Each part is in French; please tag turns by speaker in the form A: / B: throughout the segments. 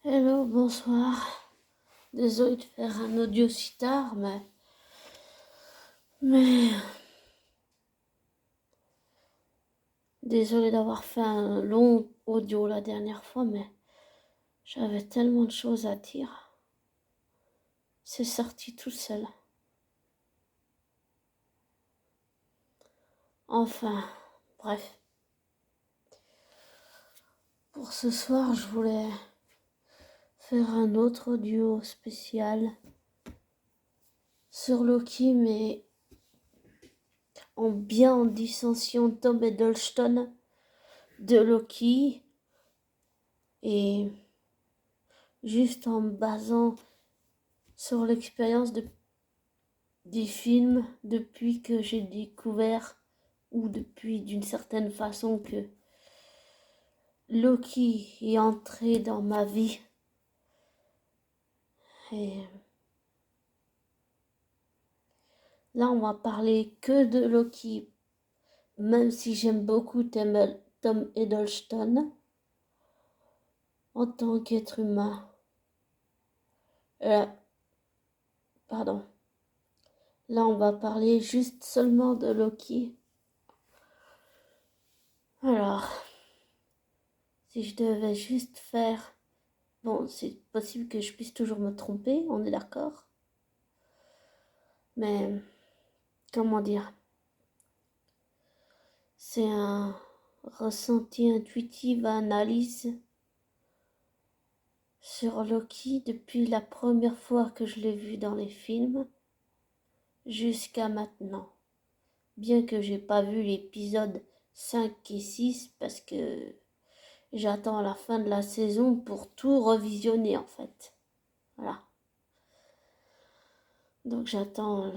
A: Hello, bonsoir. Désolée de faire un audio si tard, mais désolée d'avoir fait un long audio la dernière fois, mais j'avais tellement de choses à dire. C'est sorti tout seul. Enfin, bref. Pour ce soir, je voulais faire un autre audio spécial sur Loki, mais en dissension Tom Hiddleston de Loki et juste en me basant sur l'expérience des films depuis que j'ai découvert, ou depuis d'une certaine façon que Loki est entré dans ma vie. Et là, on va parler que de Loki, même si j'aime beaucoup Tom Hiddleston en tant qu'être humain. Pardon. Là, on va parler juste seulement de Loki. Alors, si je devais juste faire... Bon, c'est possible que je puisse toujours me tromper, on est d'accord? Mais, comment dire? C'est un ressenti intuitif, analyse sur Loki depuis la première fois que je l'ai vu dans les films jusqu'à maintenant. Bien que j'ai pas vu l'épisode 5 et 6 parce que j'attends la fin de la saison pour tout revisionner en fait. Voilà. Donc j'attends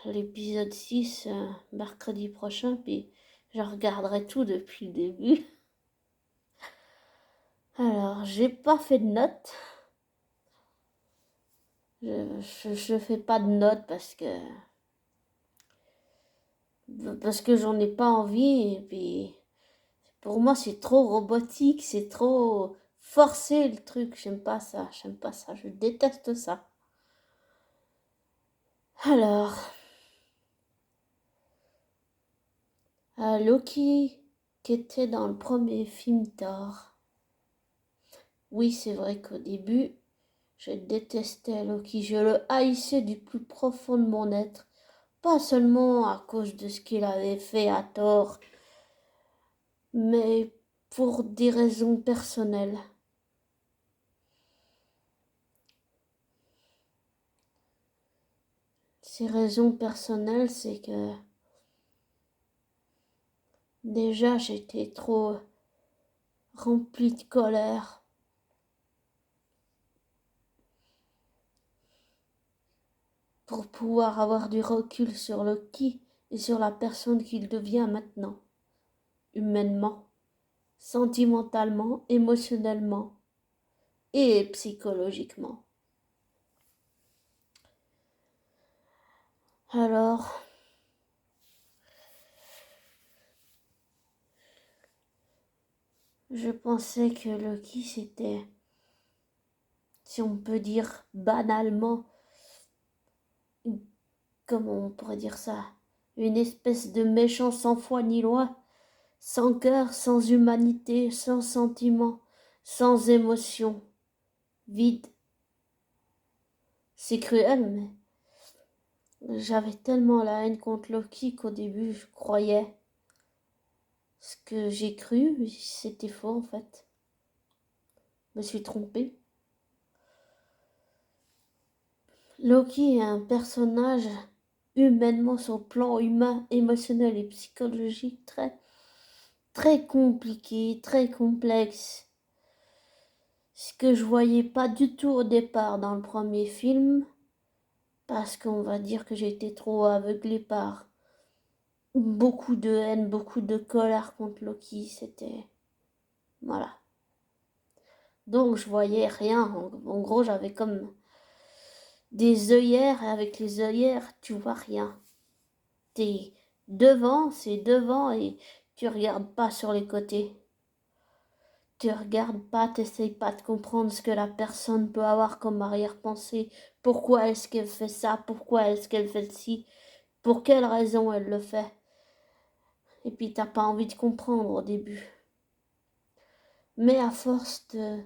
A: l'épisode 6 mercredi prochain, puis je regarderai tout depuis le début. Alors, j'ai pas fait de notes. Je fais pas de notes parce que j'en ai pas envie, et puis pour moi c'est trop robotique, c'est trop forcé le truc, j'aime pas ça, je déteste ça. Alors, Loki qui était dans le premier film Thor. Oui, c'est vrai qu'au début, je détestais Loki, je le haïssais du plus profond de mon être, pas seulement à cause de ce qu'il avait fait à Thor, mais pour des raisons personnelles. Ces raisons personnelles, c'est que déjà j'étais trop remplie de colère pour pouvoir avoir du recul sur Loki et sur la personne qu'il devient maintenant, humainement, sentimentalement, émotionnellement et psychologiquement. Alors, je pensais que Loki c'était, si on peut dire banalement, comment on pourrait dire ça, une espèce de méchant sans foi ni loi, sans cœur, sans humanité, sans sentiment, sans émotion, vide. C'est cruel, mais j'avais tellement la haine contre Loki qu'au début je croyais ce que j'ai cru, c'était faux en fait. Je me suis trompée. Loki est un personnage humainement sur le plan humain, émotionnel et psychologique très compliqué, très complexe. Ce que je voyais pas du tout au départ dans le premier film, parce qu'on va dire que j'ai été trop aveuglée par beaucoup de haine, beaucoup de colère contre Loki, c'était... Voilà. Donc je voyais rien, en gros j'avais comme des œillères, et avec les œillères tu vois rien. T'es devant, c'est devant et tu regardes pas sur les côtés. Tu regardes pas, t'essayes pas de comprendre ce que la personne peut avoir comme arrière-pensée. Pourquoi est-ce qu'elle fait ça? Pourquoi est-ce qu'elle fait ci? Pour quelle raison elle le fait? Et puis t'as pas envie de comprendre au début. Mais à force de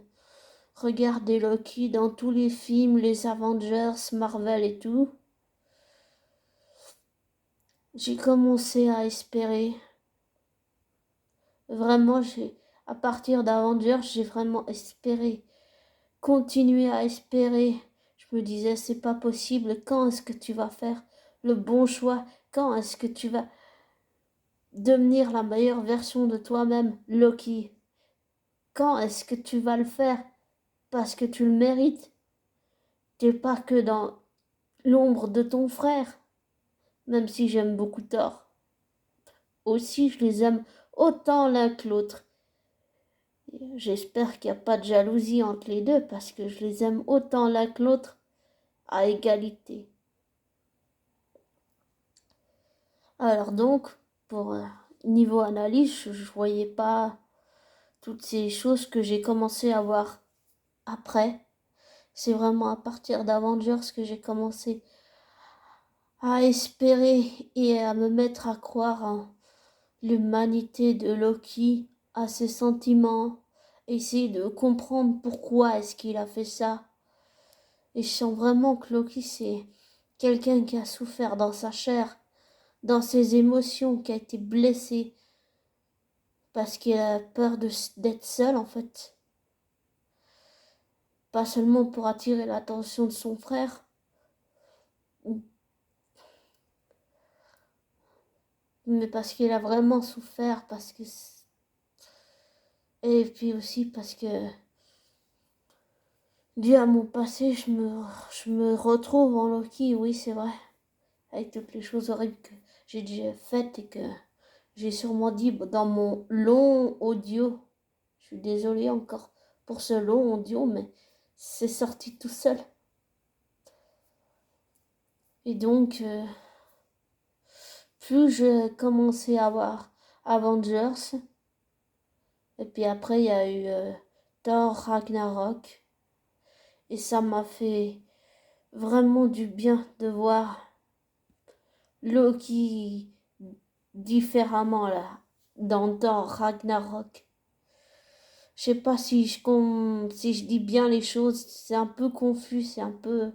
A: regarder Loki dans tous les films, les Avengers, Marvel et tout, j'ai commencé à espérer. Vraiment, à partir d'Avengers, j'ai vraiment espéré. Continuer à espérer. Je me disais, c'est pas possible. Quand est-ce que tu vas faire le bon choix? Quand est-ce que tu vas devenir la meilleure version de toi-même, Loki? Quand est-ce que tu vas le faire? Parce que tu le mérites. T'es pas que dans l'ombre de ton frère. Même si j'aime beaucoup Thor. Aussi, je les aime autant l'un que l'autre. J'espère qu'il n'y a pas de jalousie entre les deux parce que je les aime autant l'un que l'autre à égalité. Alors donc, pour niveau analyse, je voyais pas toutes ces choses que j'ai commencé à voir après. C'est vraiment à partir d'Avengers que j'ai commencé à espérer et à me mettre à croire en l'humanité de Loki, à ses sentiments, essayer de comprendre pourquoi est-ce qu'il a fait ça. Et je sens vraiment que Loki, c'est quelqu'un qui a souffert dans sa chair, dans ses émotions, qui a été blessé parce qu'il a peur d'être seul en fait. Pas seulement pour attirer l'attention de son frère, mais parce qu'il a vraiment souffert, parce que... Et puis aussi parce que, dû à mon passé, je me retrouve en Loki, oui c'est vrai, avec toutes les choses horribles que j'ai déjà faites et que j'ai sûrement dit dans mon long audio. Je suis désolée encore pour ce long audio, mais c'est sorti tout seul. Et donc, plus je commençais à voir Avengers, et puis après il y a eu Thor Ragnarok, et ça m'a fait vraiment du bien de voir Loki différemment là, dans Thor Ragnarok. Je sais pas si je dis bien les choses, c'est un peu confus, c'est un peu...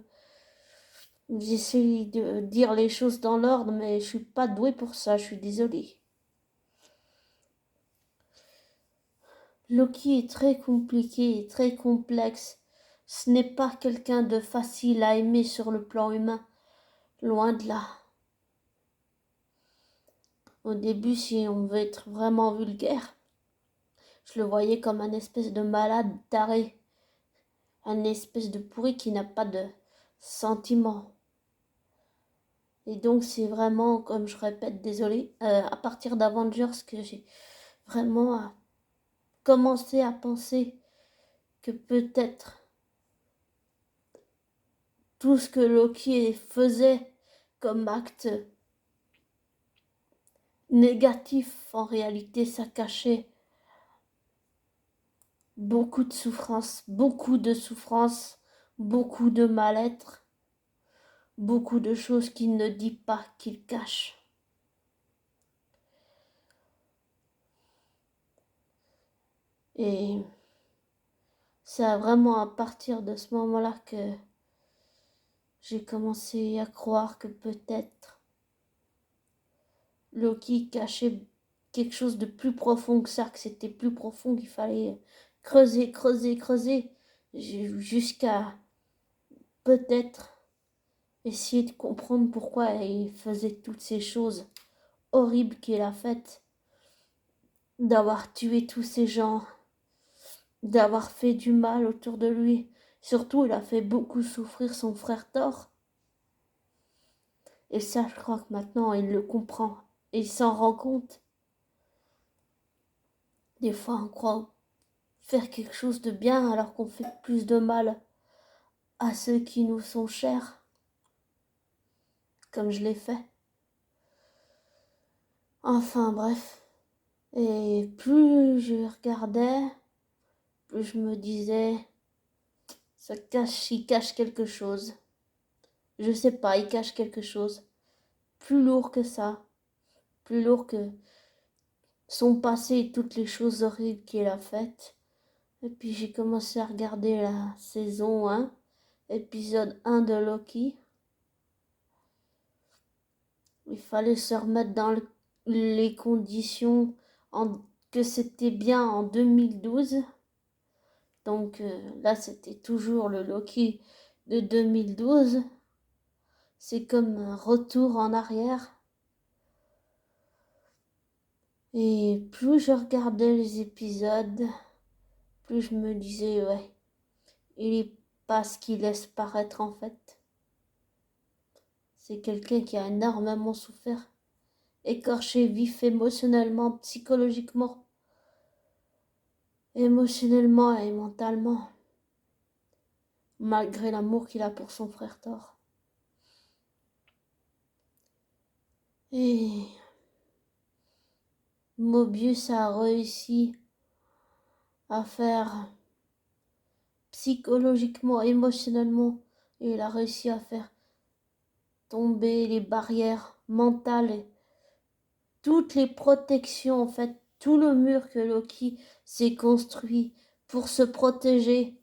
A: J'essaie de dire les choses dans l'ordre, mais je suis pas douée pour ça, je suis désolée. Loki est très compliqué et très complexe. Ce n'est pas quelqu'un de facile à aimer sur le plan humain, loin de là. Au début, si on veut être vraiment vulgaire, je le voyais comme un espèce de malade taré, un espèce de pourri qui n'a pas de sentiments. Et donc c'est vraiment, comme je répète, désolé, à partir d'Avengers que j'ai vraiment commencé à penser que peut-être tout ce que Loki faisait comme acte négatif, en réalité, ça cachait beaucoup de souffrance, beaucoup de mal-être, beaucoup de choses qu'il ne dit pas, qu'il cache. Et c'est vraiment à partir de ce moment-là que j'ai commencé à croire que peut-être Loki cachait quelque chose de plus profond que ça, que c'était plus profond, qu'il fallait creuser, creuser, creuser, jusqu'à peut-être essayer de comprendre pourquoi il faisait toutes ces choses horribles qu'il a faites, d'avoir tué tous ces gens, d'avoir fait du mal autour de lui. Surtout, il a fait beaucoup souffrir son frère Thor. Et ça, je crois que maintenant, il le comprend. Et il s'en rend compte. Des fois, on croit faire quelque chose de bien alors qu'on fait plus de mal à ceux qui nous sont chers, comme je l'ai fait. Enfin bref, et plus je regardais, plus je me disais, il cache quelque chose. Je sais pas, il cache quelque chose. Plus lourd que ça. Plus lourd que son passé et toutes les choses horribles qu'il a faites. Et puis j'ai commencé à regarder la saison 1, épisode 1 de Loki. Il fallait se remettre dans les conditions que c'était bien en 2012. Donc là, c'était toujours le Loki de 2012. C'est comme un retour en arrière. Et plus je regardais les épisodes, plus je me disais, ouais, il est pas ce qu'il laisse paraître en fait. C'est quelqu'un qui a énormément souffert, écorché vif émotionnellement, psychologiquement, émotionnellement et mentalement, malgré l'amour qu'il a pour son frère Thor. Et Mobius a réussi à faire psychologiquement, émotionnellement, et il a réussi à faire tomber les barrières mentales et toutes les protections, en fait, tout le mur que Loki s'est construit pour se protéger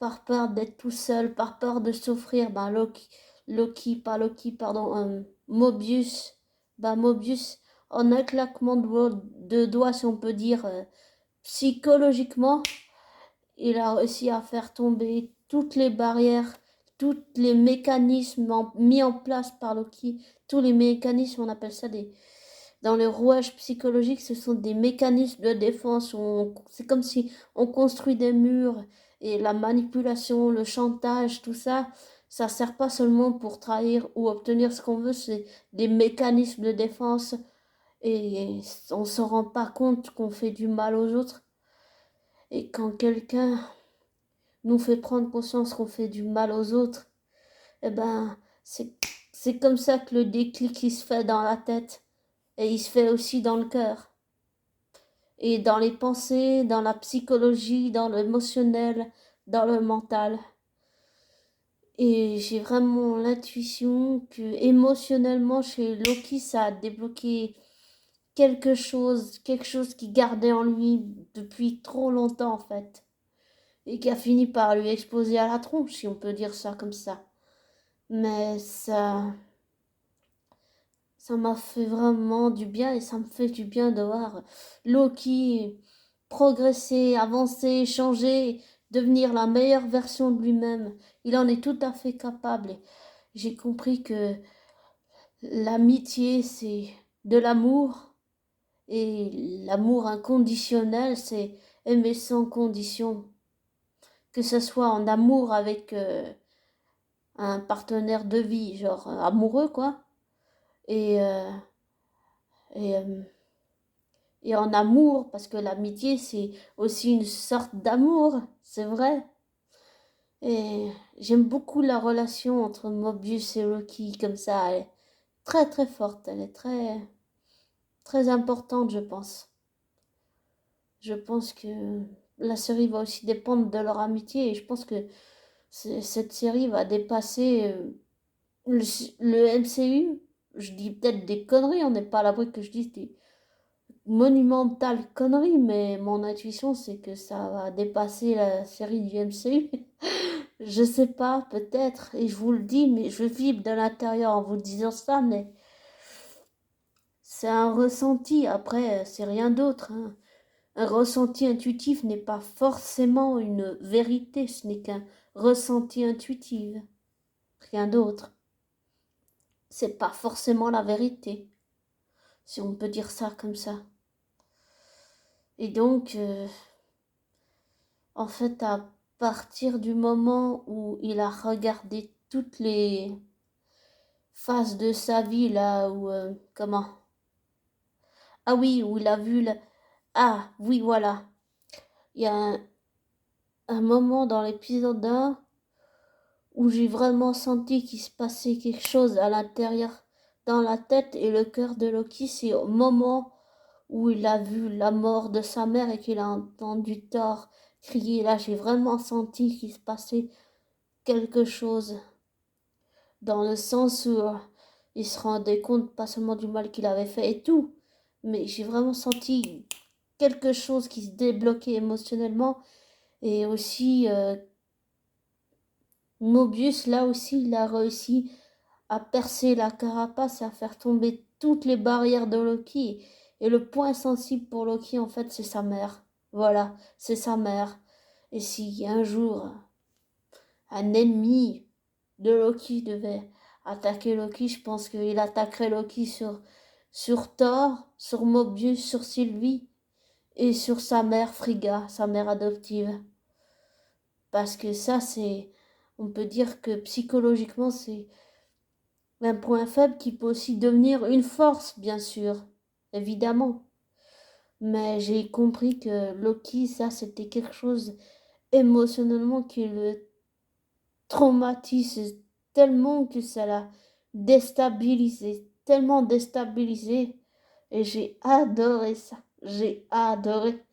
A: par peur d'être tout seul, par peur de souffrir. Mobius, Mobius, en un claquement de doigts, si on peut dire, psychologiquement, il a réussi à faire tomber toutes les barrières, tous les mécanismes mis en place par Loki, tous les mécanismes, on appelle ça dans le rouage psychologique, ce sont des mécanismes de défense. C'est comme si on construit des murs et la manipulation, le chantage, tout ça, ça sert pas seulement pour trahir ou obtenir ce qu'on veut, c'est des mécanismes de défense et on s'en rend pas compte qu'on fait du mal aux autres. Et quand quelqu'un nous fait prendre conscience qu'on fait du mal aux autres, eh ben, c'est comme ça que le déclic il se fait dans la tête et il se fait aussi dans le cœur. Et dans les pensées, dans la psychologie, dans l'émotionnel, dans le mental. Et j'ai vraiment l'intuition que émotionnellement chez Loki, ça a débloqué quelque chose qui gardait en lui depuis trop longtemps en fait. Et qui a fini par lui exploser à la tronche, si on peut dire ça comme ça. Mais ça m'a fait vraiment du bien et ça me fait du bien de voir Loki progresser, avancer, changer, devenir la meilleure version de lui-même. Il en est tout à fait capable. J'ai compris que l'amitié, c'est de l'amour et l'amour inconditionnel, c'est aimer sans condition. Que ce soit en amour avec un partenaire de vie, genre amoureux, quoi. Et, euh, et, euh, et en amour, parce que l'amitié, c'est aussi une sorte d'amour, c'est vrai. Et j'aime beaucoup la relation entre Mobius et Loki, comme ça, elle est très très forte, elle est très très importante, je pense. Je pense que la série va aussi dépendre de leur amitié, et je pense que cette série va dépasser le MCU. Je dis peut-être des conneries, on n'est pas à l'abri que je dise des monumentale connerie, mais mon intuition, c'est que ça va dépasser la série du MCU. Je sais pas, peut-être, et je vous le dis, mais je vibre de l'intérieur en vous disant ça, mais c'est un ressenti. Après, c'est rien d'autre, hein. Un ressenti intuitif n'est pas forcément une vérité, ce n'est qu'un ressenti intuitif. Rien d'autre. C'est pas forcément la vérité, si on peut dire ça comme ça. Et donc, en fait, à partir du moment où il a regardé toutes les phases de sa vie, là, où, comment? Ah oui, où il a vu Ah, oui, voilà. Il y a un moment dans l'épisode 1 où j'ai vraiment senti qu'il se passait quelque chose à l'intérieur, dans la tête et le cœur de Loki. C'est au moment où il a vu la mort de sa mère et qu'il a entendu Thor crier. Là, j'ai vraiment senti qu'il se passait quelque chose, dans le sens où il se rendait compte pas seulement du mal qu'il avait fait et tout, mais j'ai vraiment senti quelque chose qui se débloquait émotionnellement. Et aussi, Mobius, là aussi, il a réussi à percer la carapace et à faire tomber toutes les barrières de Loki. Et le point sensible pour Loki, en fait, c'est sa mère. Voilà, c'est sa mère. Et si un jour un ennemi de Loki devait attaquer Loki, je pense qu'il attaquerait Loki sur Thor, sur Mobius, sur Sylvie et sur sa mère Frigga, sa mère adoptive. Parce que ça, on peut dire que psychologiquement, c'est un point faible qui peut aussi devenir une force, bien sûr, évidemment. Mais j'ai compris que Loki, ça, c'était quelque chose émotionnellement qui le traumatise tellement que ça l'a déstabilisé, tellement déstabilisé. Et j'ai adoré ça. J'ai adoré.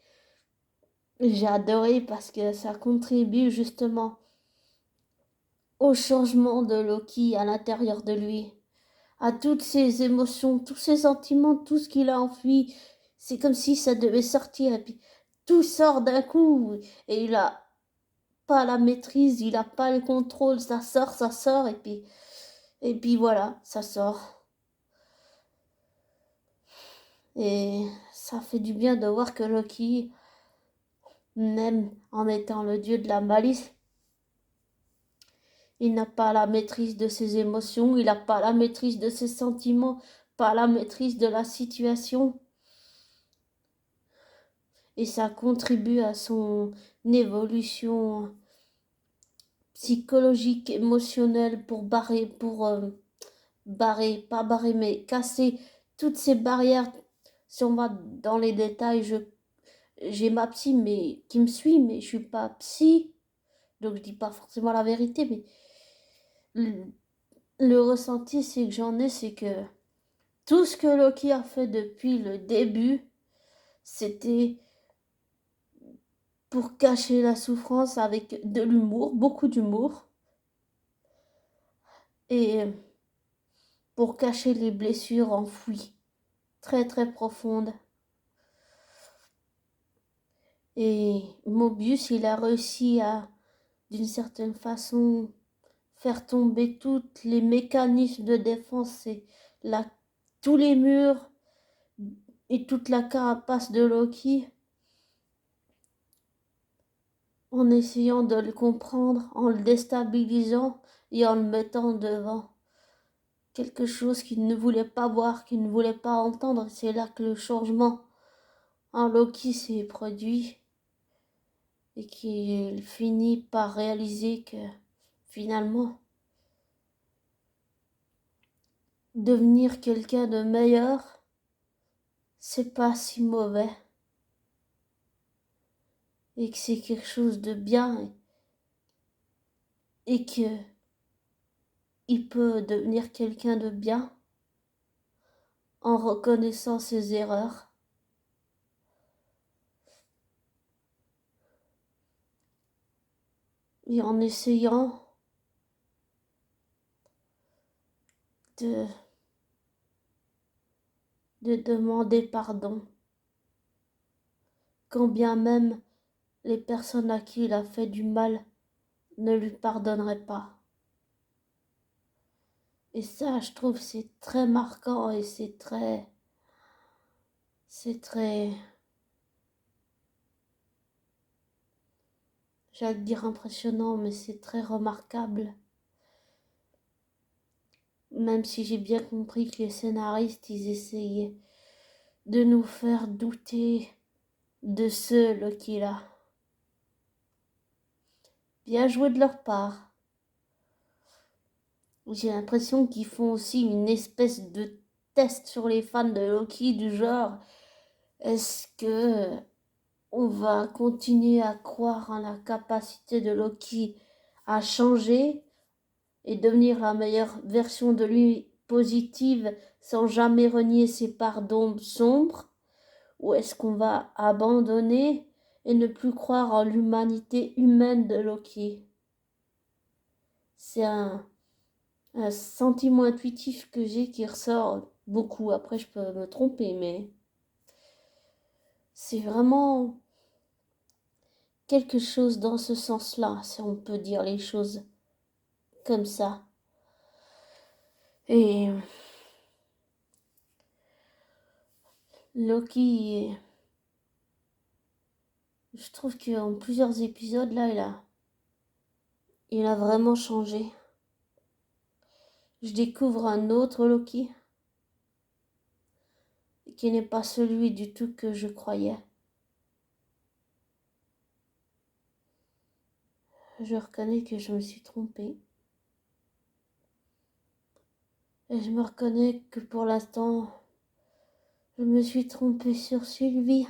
A: J'ai adoré parce que ça contribue justement au changement de Loki à l'intérieur de lui, à toutes ses émotions, tous ses sentiments, tout ce qu'il a enfui. C'est comme si ça devait sortir et puis tout sort d'un coup et il a pas la maîtrise, il a pas le contrôle, ça sort et puis voilà, ça sort. Et ça fait du bien de voir que Loki, même en étant le dieu de la malice, il n'a pas la maîtrise de ses émotions, il n'a pas la maîtrise de ses sentiments, pas la maîtrise de la situation. Et ça contribue à son évolution psychologique, émotionnelle pas barrer, mais casser toutes ces barrières. Si on va dans les détails, j'ai ma psy mais qui me suit, mais je suis pas psy, donc je dis pas forcément la vérité, mais le, le ressenti c'est que j'en ai, c'est que tout ce que Loki a fait depuis le début, c'était pour cacher la souffrance avec de l'humour, beaucoup d'humour, et pour cacher les blessures enfouies, très très profondes. Et Mobius, il a réussi à, d'une certaine façon, faire tomber tous les mécanismes de défense et la, tous les murs et toute la carapace de Loki en essayant de le comprendre, en le déstabilisant et en le mettant devant quelque chose qu'il ne voulait pas voir, qu'il ne voulait pas entendre. C'est là que le changement en Loki s'est produit et qu'il finit par réaliser que finalement, devenir quelqu'un de meilleur, c'est pas si mauvais et que c'est quelque chose de bien et que il peut devenir quelqu'un de bien en reconnaissant ses erreurs et en essayant de, de demander pardon, quand bien même les personnes à qui il a fait du mal ne lui pardonneraient pas. Et ça, je trouve, c'est très marquant et c'est très, j'allais dire impressionnant, mais c'est très remarquable. Même si j'ai bien compris que les scénaristes, ils essayaient de nous faire douter de ce qu'il a. Bien joué de leur part. J'ai l'impression qu'ils font aussi une espèce de test sur les fans de Loki du genre est-ce que on va continuer à croire en la capacité de Loki à changer et devenir la meilleure version de lui positive sans jamais renier ses parts d'ombre sombres, ou est-ce qu'on va abandonner et ne plus croire en l'humanité humaine de Loki. C'est un sentiment intuitif que j'ai qui ressort beaucoup. Après, je peux me tromper, mais c'est vraiment quelque chose dans ce sens-là, si on peut dire les choses comme ça. Et Loki, je trouve qu'en plusieurs épisodes, là, il a vraiment changé. Je découvre un autre Loki qui n'est pas celui du tout que je croyais. Je reconnais que je me suis trompée. Et je me reconnais que pour l'instant, je me suis trompée sur Sylvie,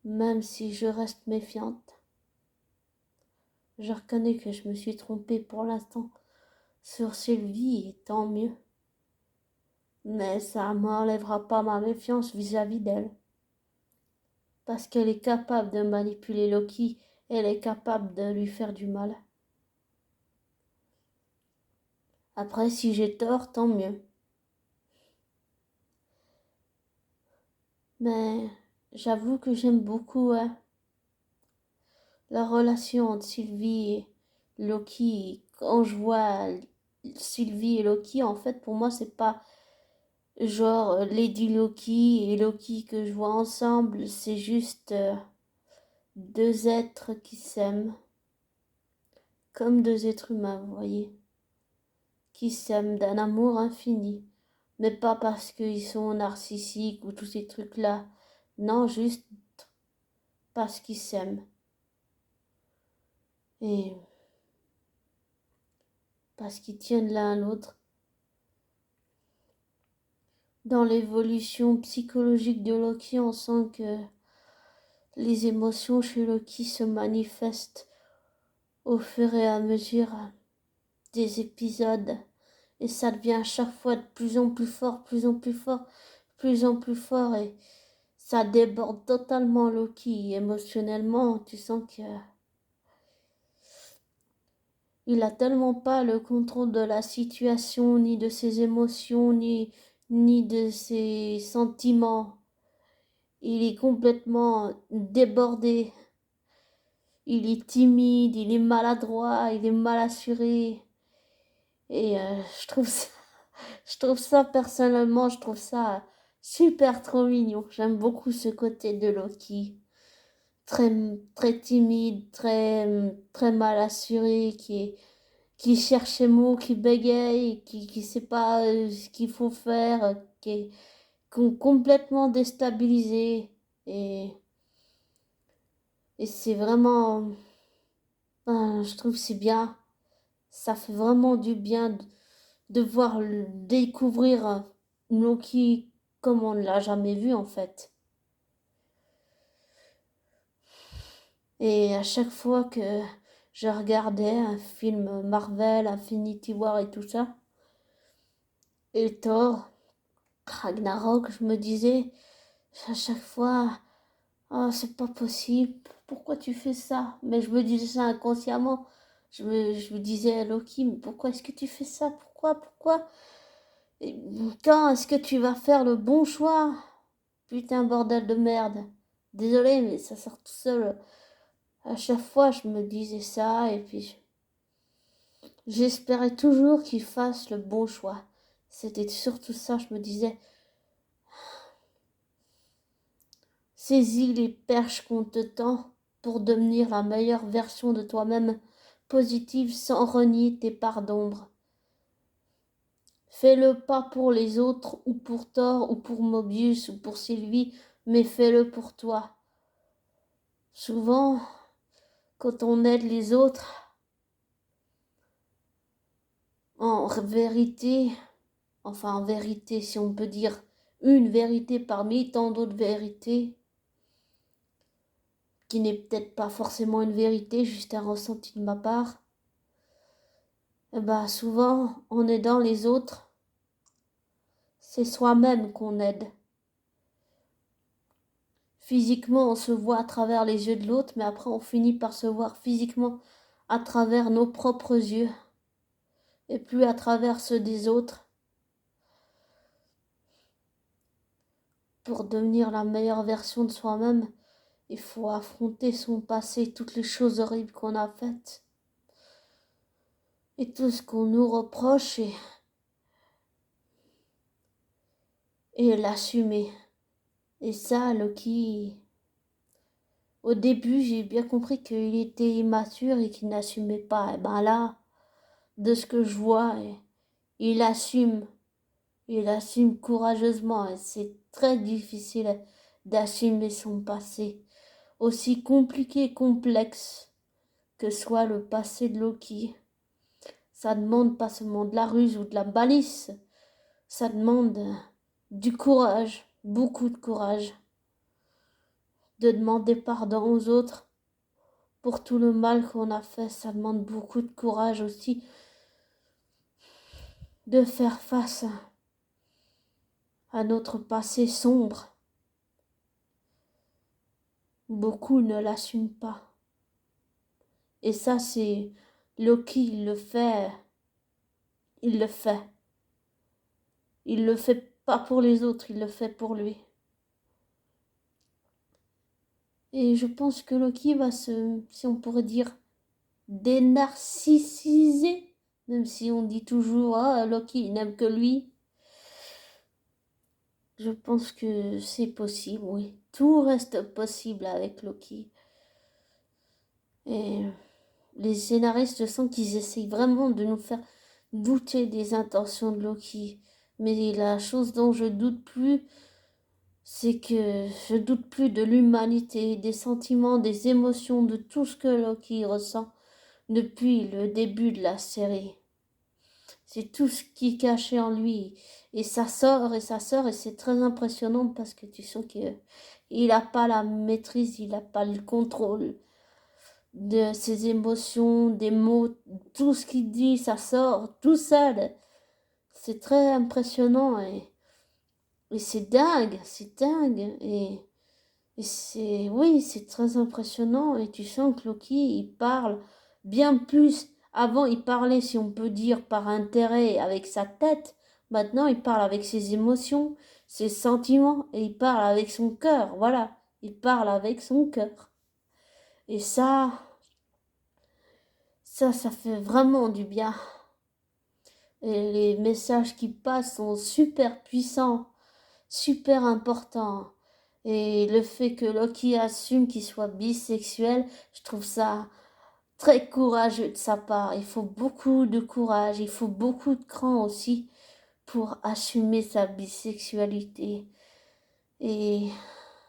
A: même si je reste méfiante. Je reconnais que je me suis trompée pour l'instant sur Sylvie, et tant mieux. Mais ça ne m'enlèvera pas ma méfiance vis-à-vis d'elle. Parce qu'elle est capable de manipuler Loki, elle est capable de lui faire du mal. Après, si j'ai tort, tant mieux. Mais j'avoue que j'aime beaucoup la relation entre Sylvie et Loki. Quand je vois Sylvie et Loki, en fait, pour moi, c'est pas genre Lady Loki et Loki que je vois ensemble. C'est juste deux êtres qui s'aiment. Comme deux êtres humains, vous voyez. Qui s'aiment d'un amour infini. Mais pas parce qu'ils sont narcissiques ou tous ces trucs-là. Non, juste parce qu'ils s'aiment. Et parce qu'ils tiennent l'un l'autre. Dans l'évolution psychologique de Loki, on sent que les émotions chez Loki se manifestent au fur et à mesure des épisodes. Et ça devient à chaque fois de plus en plus fort, plus en plus fort, plus en plus fort. Et ça déborde totalement Loki. Émotionnellement, tu sens que il a tellement pas le contrôle de la situation, ni de ses émotions, ni de ses sentiments. Il est complètement débordé. Il est timide, il est maladroit, il est mal assuré. Et je trouve ça personnellement, je trouve ça super trop mignon. J'aime beaucoup ce côté de Loki. Très, très timide, très mal assuré, qui cherche ses mots, qui bégaye, qui sait pas ce qu'il faut faire, qui est complètement déstabilisé. Et, et c'est vraiment, je trouve que c'est bien. Ça fait vraiment du bien de voir découvrir Loki comme on ne l'a jamais vu en fait. Et à chaque fois que je regardais un film Marvel, Infinity War et tout ça, et Thor, Ragnarok, je me disais à chaque fois, oh, c'est pas possible, pourquoi tu fais ça? Mais je me disais ça inconsciemment. Je me disais à Loki, mais pourquoi est-ce que tu fais ça? Pourquoi? Et quand est-ce que tu vas faire le bon choix? Putain, bordel de merde. Désolé, mais ça sort tout seul. À chaque fois, je me disais ça, et puis j'espérais toujours qu'il fasse le bon choix. C'était surtout ça, je me disais, saisis les perches qu'on te tend pour devenir la meilleure version de toi-même, positive sans renier tes parts d'ombre. Fais-le pas pour les autres, ou pour Thor, ou pour Mobius, ou pour Sylvie, mais fais-le pour toi. Souvent, quand on aide les autres, en vérité, enfin en vérité, si on peut dire une vérité parmi tant d'autres vérités, qui n'est peut-être pas forcément une vérité, juste un ressenti de ma part, et bah souvent, en aidant les autres, c'est soi-même qu'on aide. physiquement, on se voit à travers les yeux de l'autre, mais après, on finit par se voir physiquement à travers nos propres yeux et plus à travers ceux des autres. Pour devenir la meilleure version de soi-même, il faut affronter son passé, toutes les choses horribles qu'on a faites et tout ce qu'on nous reproche et l'assumer. Et ça, Loki, au début, j'ai bien compris qu'il était immature et qu'il n'assumait pas. Et ben là, de ce que je vois, il assume. Il assume courageusement et c'est très difficile d'assumer son passé. Aussi compliqué et complexe que soit le passé de Loki. Ça demande pas seulement de la ruse ou de la malice, ça demande du courage, beaucoup de courage, de demander pardon aux autres pour tout le mal qu'on a fait. Ça demande beaucoup de courage aussi de faire face à notre passé sombre. Beaucoup ne l'assument pas. Et ça, c'est Loki, il le fait. Il le fait. Il le fait pas pour les autres, il le fait pour lui. Et je pense que Loki va si on pourrait dire, dénarcissiser. Même si on dit toujours, ah, Loki, il n'aime que lui. Je pense que c'est possible, oui. Tout reste possible avec Loki. Et les scénaristes, je sens qu'ils essayent vraiment de nous faire douter des intentions de Loki. Mais la chose dont je doute plus, c'est que je doute plus de l'humanité, des sentiments, des émotions, de tout ce que Loki ressent depuis le début de la série. C'est tout ce qui est caché en lui. Et ça sort et ça sort et c'est très impressionnant parce que tu sens qu'il n'a pas la maîtrise, il n'a pas le contrôle de ses émotions, des mots, tout ce qu'il dit, ça sort tout seul. C'est très impressionnant et c'est dingue, c'est dingue. Et c'est, oui, c'est très impressionnant et tu sens que Loki, il parle bien plus. Avant, il parlait, si on peut dire, par intérêt avec sa tête. Maintenant, il parle avec ses émotions, ses sentiments et il parle avec son cœur. Voilà, il parle avec son cœur. Et ça fait vraiment du bien. Et les messages qui passent sont super puissants, super importants. Et le fait que Loki assume qu'il soit bisexuel, je trouve ça très courageux de sa part. Il faut beaucoup de courage, il faut beaucoup de cran aussi pour assumer sa bisexualité. Et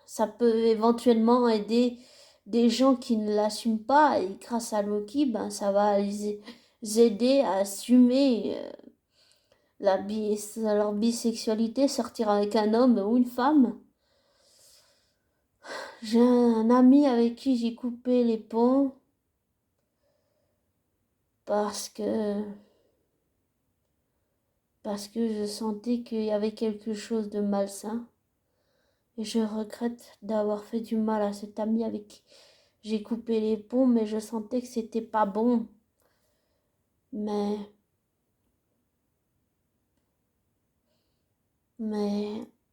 A: ça peut éventuellement aider des gens qui ne l'assument pas. Et grâce à Loki, ben, ça va les aider à assumer leur bisexualité, sortir avec un homme ou une femme. J'ai un ami avec qui j'ai coupé les ponts parce que je sentais qu'il y avait quelque chose de malsain. Et je regrette d'avoir fait du mal à cet ami avec qui j'ai coupé les ponts, mais je sentais que c'était pas bon. Mais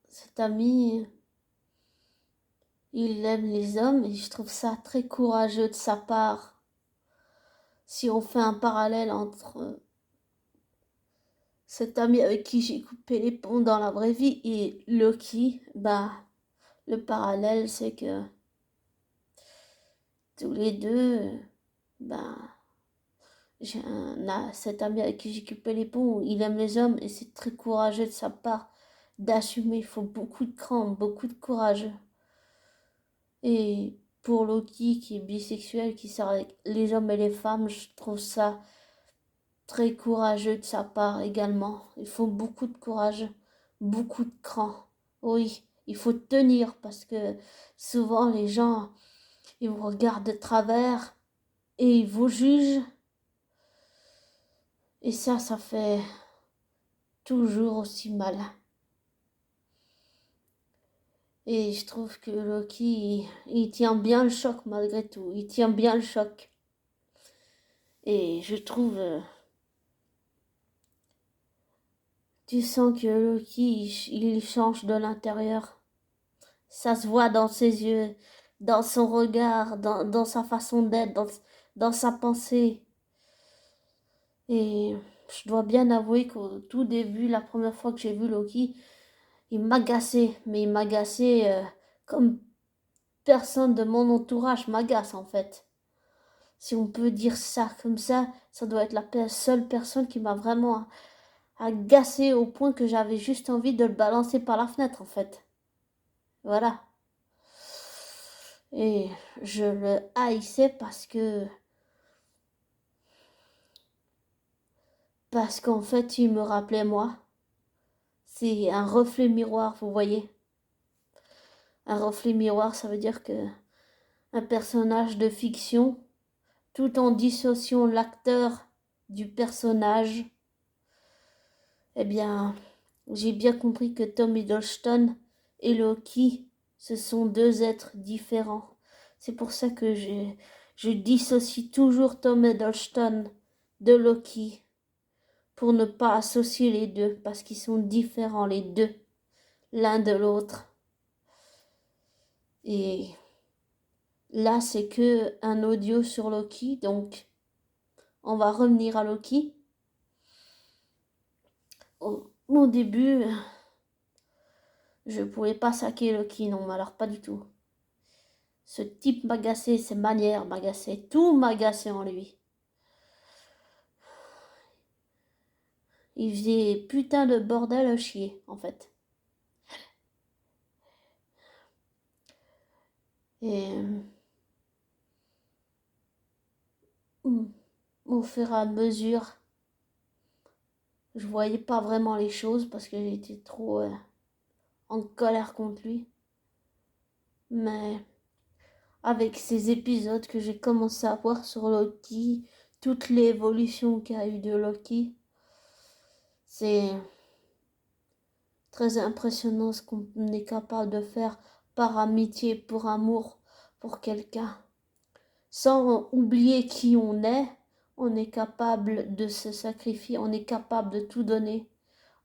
A: cet ami, il aime les hommes et je trouve ça très courageux de sa part. Si on fait un parallèle entre cet ami avec qui j'ai coupé les ponts dans la vraie vie et Loki, bah, le parallèle c'est que tous les deux, bah, cet ami avec qui j'ai coupé les ponts, il aime les hommes et c'est très courageux de sa part d'assumer. Il faut beaucoup de cran, beaucoup de courage. Et pour Loki qui est bisexuel, qui sort avec les hommes et les femmes, je trouve ça très courageux de sa part également. Il faut beaucoup de courage, beaucoup de cran. Oui, il faut tenir parce que souvent les gens, ils vous regardent de travers et ils vous jugent. Et ça fait toujours aussi mal. Et je trouve que Loki, il tient bien le choc malgré tout. Il tient bien le choc. Et je trouve... tu sens que Loki, il change de l'intérieur. Ça se voit dans ses yeux, dans son regard, dans sa façon d'être, dans sa pensée. Et je dois bien avouer qu'au tout début, la première fois que j'ai vu Loki, il m'agaçait. Mais il m'agaçait comme personne de mon entourage m'agace en fait. Si on peut dire ça comme ça doit être la seule personne qui m'a vraiment agacé au point que j'avais juste envie de le balancer par la fenêtre en fait. Voilà. Et je le haïssais parce qu'en fait il me rappelait moi. C'est un reflet miroir, vous voyez. Un reflet miroir, ça veut dire que un personnage de fiction, tout en dissociant l'acteur du personnage, eh bien, j'ai bien compris que Tom Hiddleston et Loki, ce sont deux êtres différents. C'est pour ça que je dissocie toujours Tom Hiddleston de Loki, pour ne pas associer les deux, parce qu'ils sont différents les deux, l'un de l'autre. Et là, c'est que un audio sur Loki, donc on va revenir à Loki. Au début, je pouvais pas saquer Loki, non, mais alors pas du tout. Ce type m'agaçait, ses manières m'agaçaient, tout m'agaçait en lui. Il faisait putain de bordel à chier, en fait. Et au fur et à mesure, je voyais pas vraiment les choses parce que j'étais trop en colère contre lui. Mais avec ces épisodes que j'ai commencé à voir sur Loki, toute l'évolution qu'il y a eu de Loki, c'est très impressionnant ce qu'on est capable de faire par amitié, pour amour pour quelqu'un. Sans oublier qui on est capable de se sacrifier, on est capable de tout donner,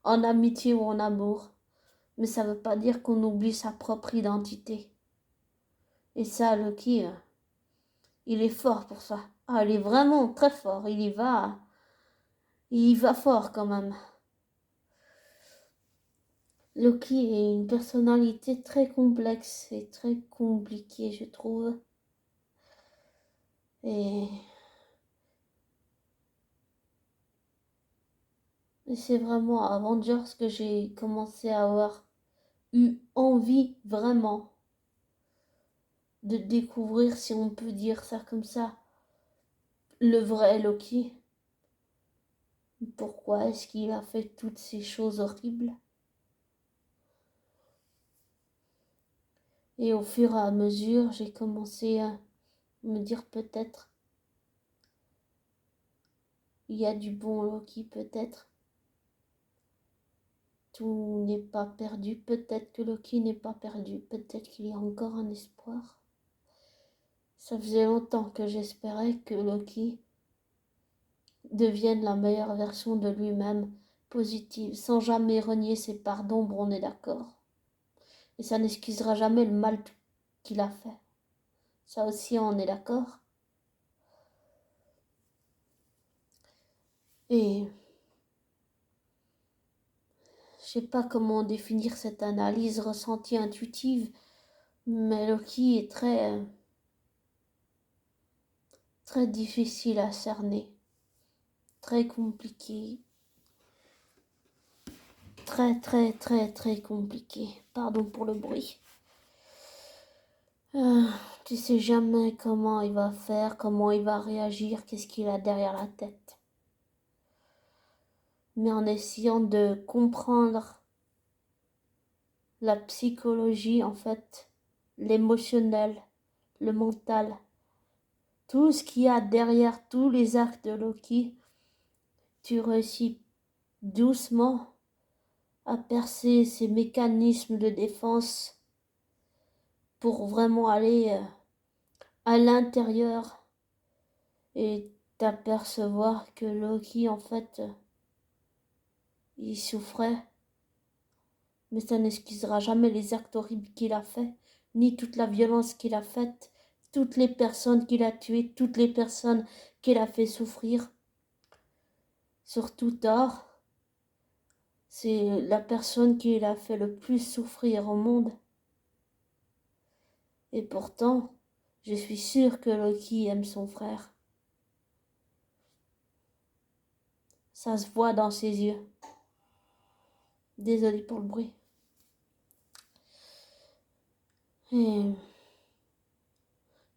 A: en amitié ou en amour. Mais ça ne veut pas dire qu'on oublie sa propre identité. Et ça, Loki, il est fort pour ça. Ah, il est vraiment très fort. Il y va fort quand même. Loki est une personnalité très complexe et très compliquée, je trouve. Et c'est vraiment à Avengers que j'ai commencé à avoir eu envie vraiment de découvrir, si on peut dire ça comme ça, le vrai Loki. Pourquoi est-ce qu'il a fait toutes ces choses horribles? Et au fur et à mesure, j'ai commencé à me dire peut-être il y a du bon Loki, peut-être. Tout n'est pas perdu, peut-être que Loki n'est pas perdu, peut-être qu'il y a encore un espoir. Ça faisait longtemps que j'espérais que Loki devienne la meilleure version de lui-même, positive, sans jamais renier ses parts d'ombre, on est d'accord. Et ça n'excusera jamais le mal qu'il a fait. Ça aussi, on est d'accord. Et je sais pas comment définir cette analyse ressentie intuitive, mais Loki est très difficile à cerner, très compliqué, très compliqué. Pardon pour le bruit. Tu sais jamais comment il va faire, comment il va réagir, qu'est-ce qu'il a derrière la tête. Mais en essayant de comprendre la psychologie, en fait, l'émotionnel, le mental, tout ce qu'il y a derrière tous les actes de Loki, tu réussis doucement à percer ces mécanismes de défense pour vraiment aller à l'intérieur et t'apercevoir que Loki, en fait, il souffrait, mais ça n'excusera jamais les actes horribles qu'il a fait, ni toute la violence qu'il a faite, toutes les personnes qu'il a tuées, toutes les personnes qu'il a fait souffrir. Surtout Thor, c'est la personne qui l'a fait le plus souffrir au monde. Et pourtant, je suis sûre que Loki aime son frère. Ça se voit dans ses yeux. Désolée pour le bruit. Et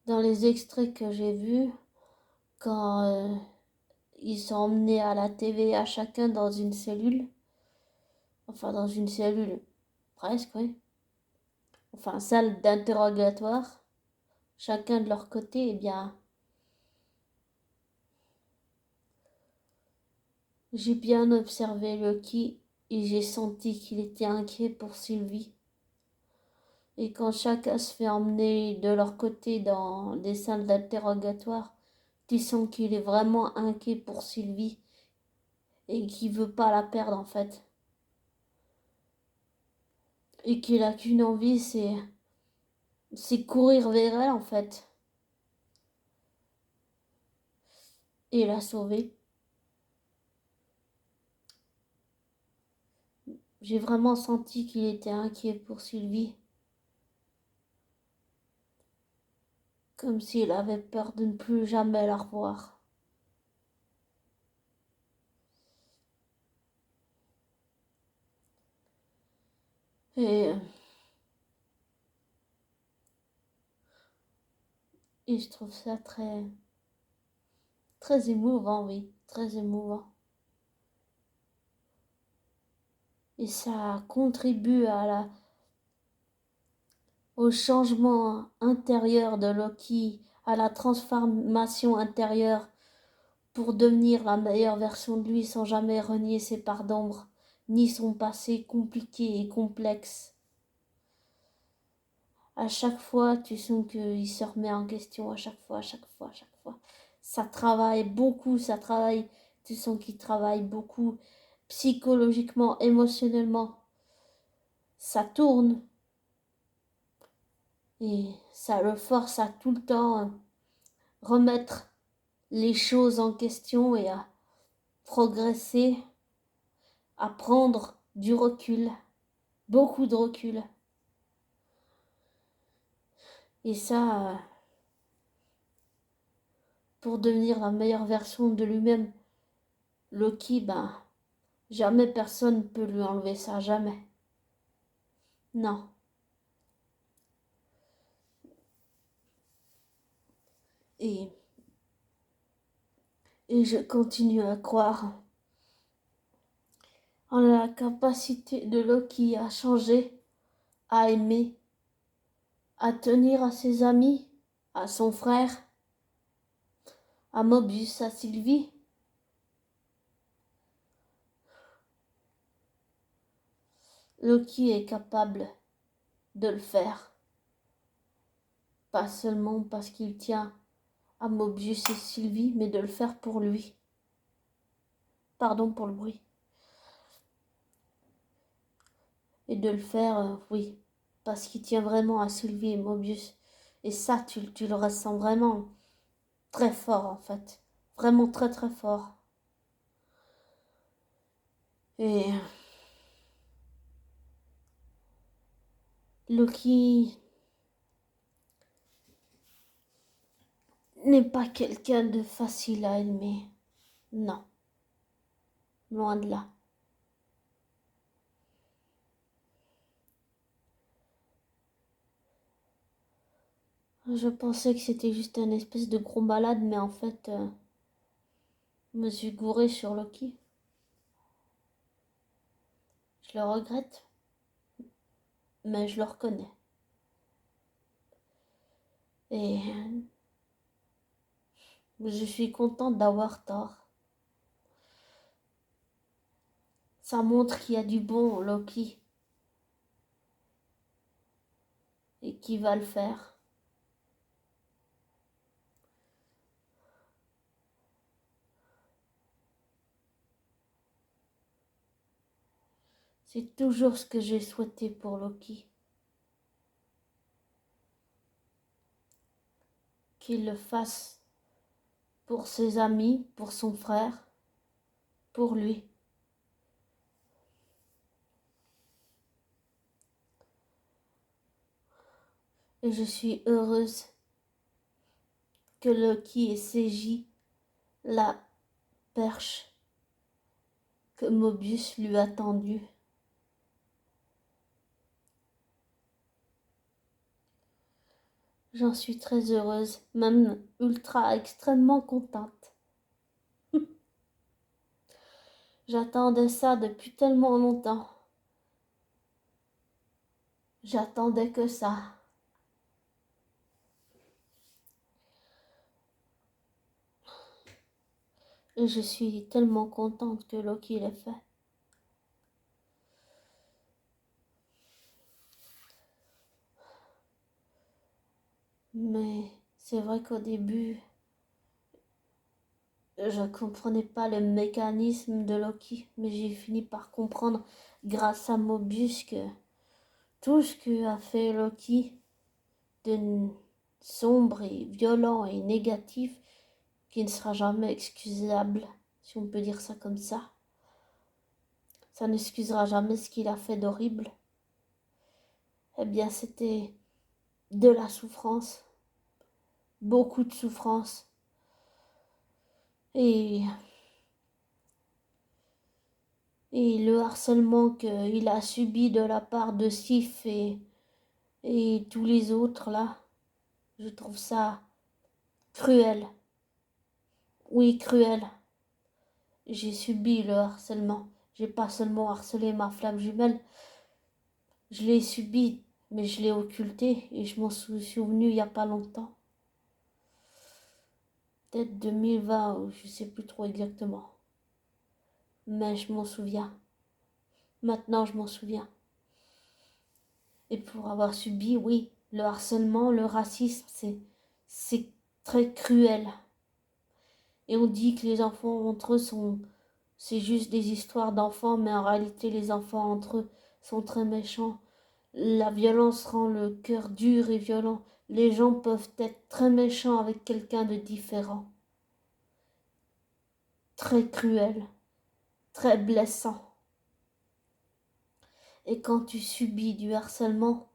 A: dans les extraits que j'ai vus, quand ils sont emmenés à la TV à chacun dans une cellule, enfin dans une cellule, presque, oui, enfin salle d'interrogatoire, chacun de leur côté, eh bien, j'ai bien observé Loki et j'ai senti qu'il était inquiet pour Sylvie. Et quand chacun se fait emmener de leur côté dans des salles d'interrogatoire, tu sens qu'il est vraiment inquiet pour Sylvie et qu'il veut pas la perdre en fait. Et qu'il a qu'une envie, c'est courir vers elle en fait. Et la sauver. J'ai vraiment senti qu'il était inquiet pour Sylvie. Comme s'il avait peur de ne plus jamais la revoir. Et, et je trouve ça très émouvant, oui, très émouvant. Et ça contribue au changement intérieur de Loki, à la transformation intérieure pour devenir la meilleure version de lui sans jamais renier ses parts d'ombre, ni son passé compliqué et complexe. À chaque fois, tu sens qu'il se remet en question, à chaque fois, à chaque fois, à chaque fois. Ça travaille beaucoup, tu sens qu'il travaille beaucoup psychologiquement, émotionnellement. Ça tourne et ça le force à tout le temps remettre les choses en question et à progresser, à prendre du recul, beaucoup de recul. Et ça, pour devenir la meilleure version de lui-même, Loki, ben, jamais personne ne peut lui enlever ça, jamais. Non. Et, et je continue à croire en la capacité de Loki à changer, à aimer, à tenir à ses amis, à son frère, à Mobius, à Sylvie. Loki est capable de le faire. Pas seulement parce qu'il tient à Mobius et Sylvie, mais de le faire pour lui. Pardon pour le bruit. Et de le faire, oui, parce qu'il tient vraiment à Sylvie et Mobius. Et ça, tu le ressens vraiment très fort, en fait. Vraiment très, très fort. Et Loki n'est pas quelqu'un de facile à aimer. Non, loin de là. Je pensais que c'était juste un espèce de gros malade, mais en fait, je me suis gouré sur Loki. Je le regrette, mais je le reconnais. Et je suis contente d'avoir tort. Ça montre qu'il y a du bon en Loki. Et et qui va le faire. C'est toujours ce que j'ai souhaité pour Loki. Qu'il le fasse pour ses amis, pour son frère, pour lui. Et je suis heureuse que Loki ait saisi la perche que Mobius lui a tendue. J'en suis très heureuse, même ultra extrêmement contente. J'attendais ça depuis tellement longtemps. J'attendais que ça. Et je suis tellement contente que Loki l'ait fait. Mais c'est vrai qu'au début, je ne comprenais pas le mécanisme de Loki. Mais j'ai fini par comprendre grâce à Mobius que tout ce qu'a fait Loki de sombre et violent et négatif, qui ne sera jamais excusable, si on peut dire ça comme ça. Ça n'excusera jamais ce qu'il a fait d'horrible. Eh bien, c'était de la souffrance, beaucoup de souffrance. Et le harcèlement qu'il a subi de la part de Sif et tous les autres là, je trouve ça cruel. Oui, cruel. J'ai subi le harcèlement. J'ai pas seulement harcelé ma flamme jumelle, je l'ai subi, mais je l'ai occulté et je m'en suis souvenu il y a pas longtemps. Peut-être 2020 ou je sais plus trop exactement. Mais je m'en souviens. Maintenant, je m'en souviens. Et pour avoir subi, oui, le harcèlement, le racisme, c'est très cruel. Et on dit que les enfants entre eux c'est juste des histoires d'enfants, mais en réalité, les enfants entre eux sont très méchants. La violence rend le cœur dur et violent. Les gens peuvent être très méchants avec quelqu'un de différent. Très cruel, très blessant. Et quand tu subis du harcèlement,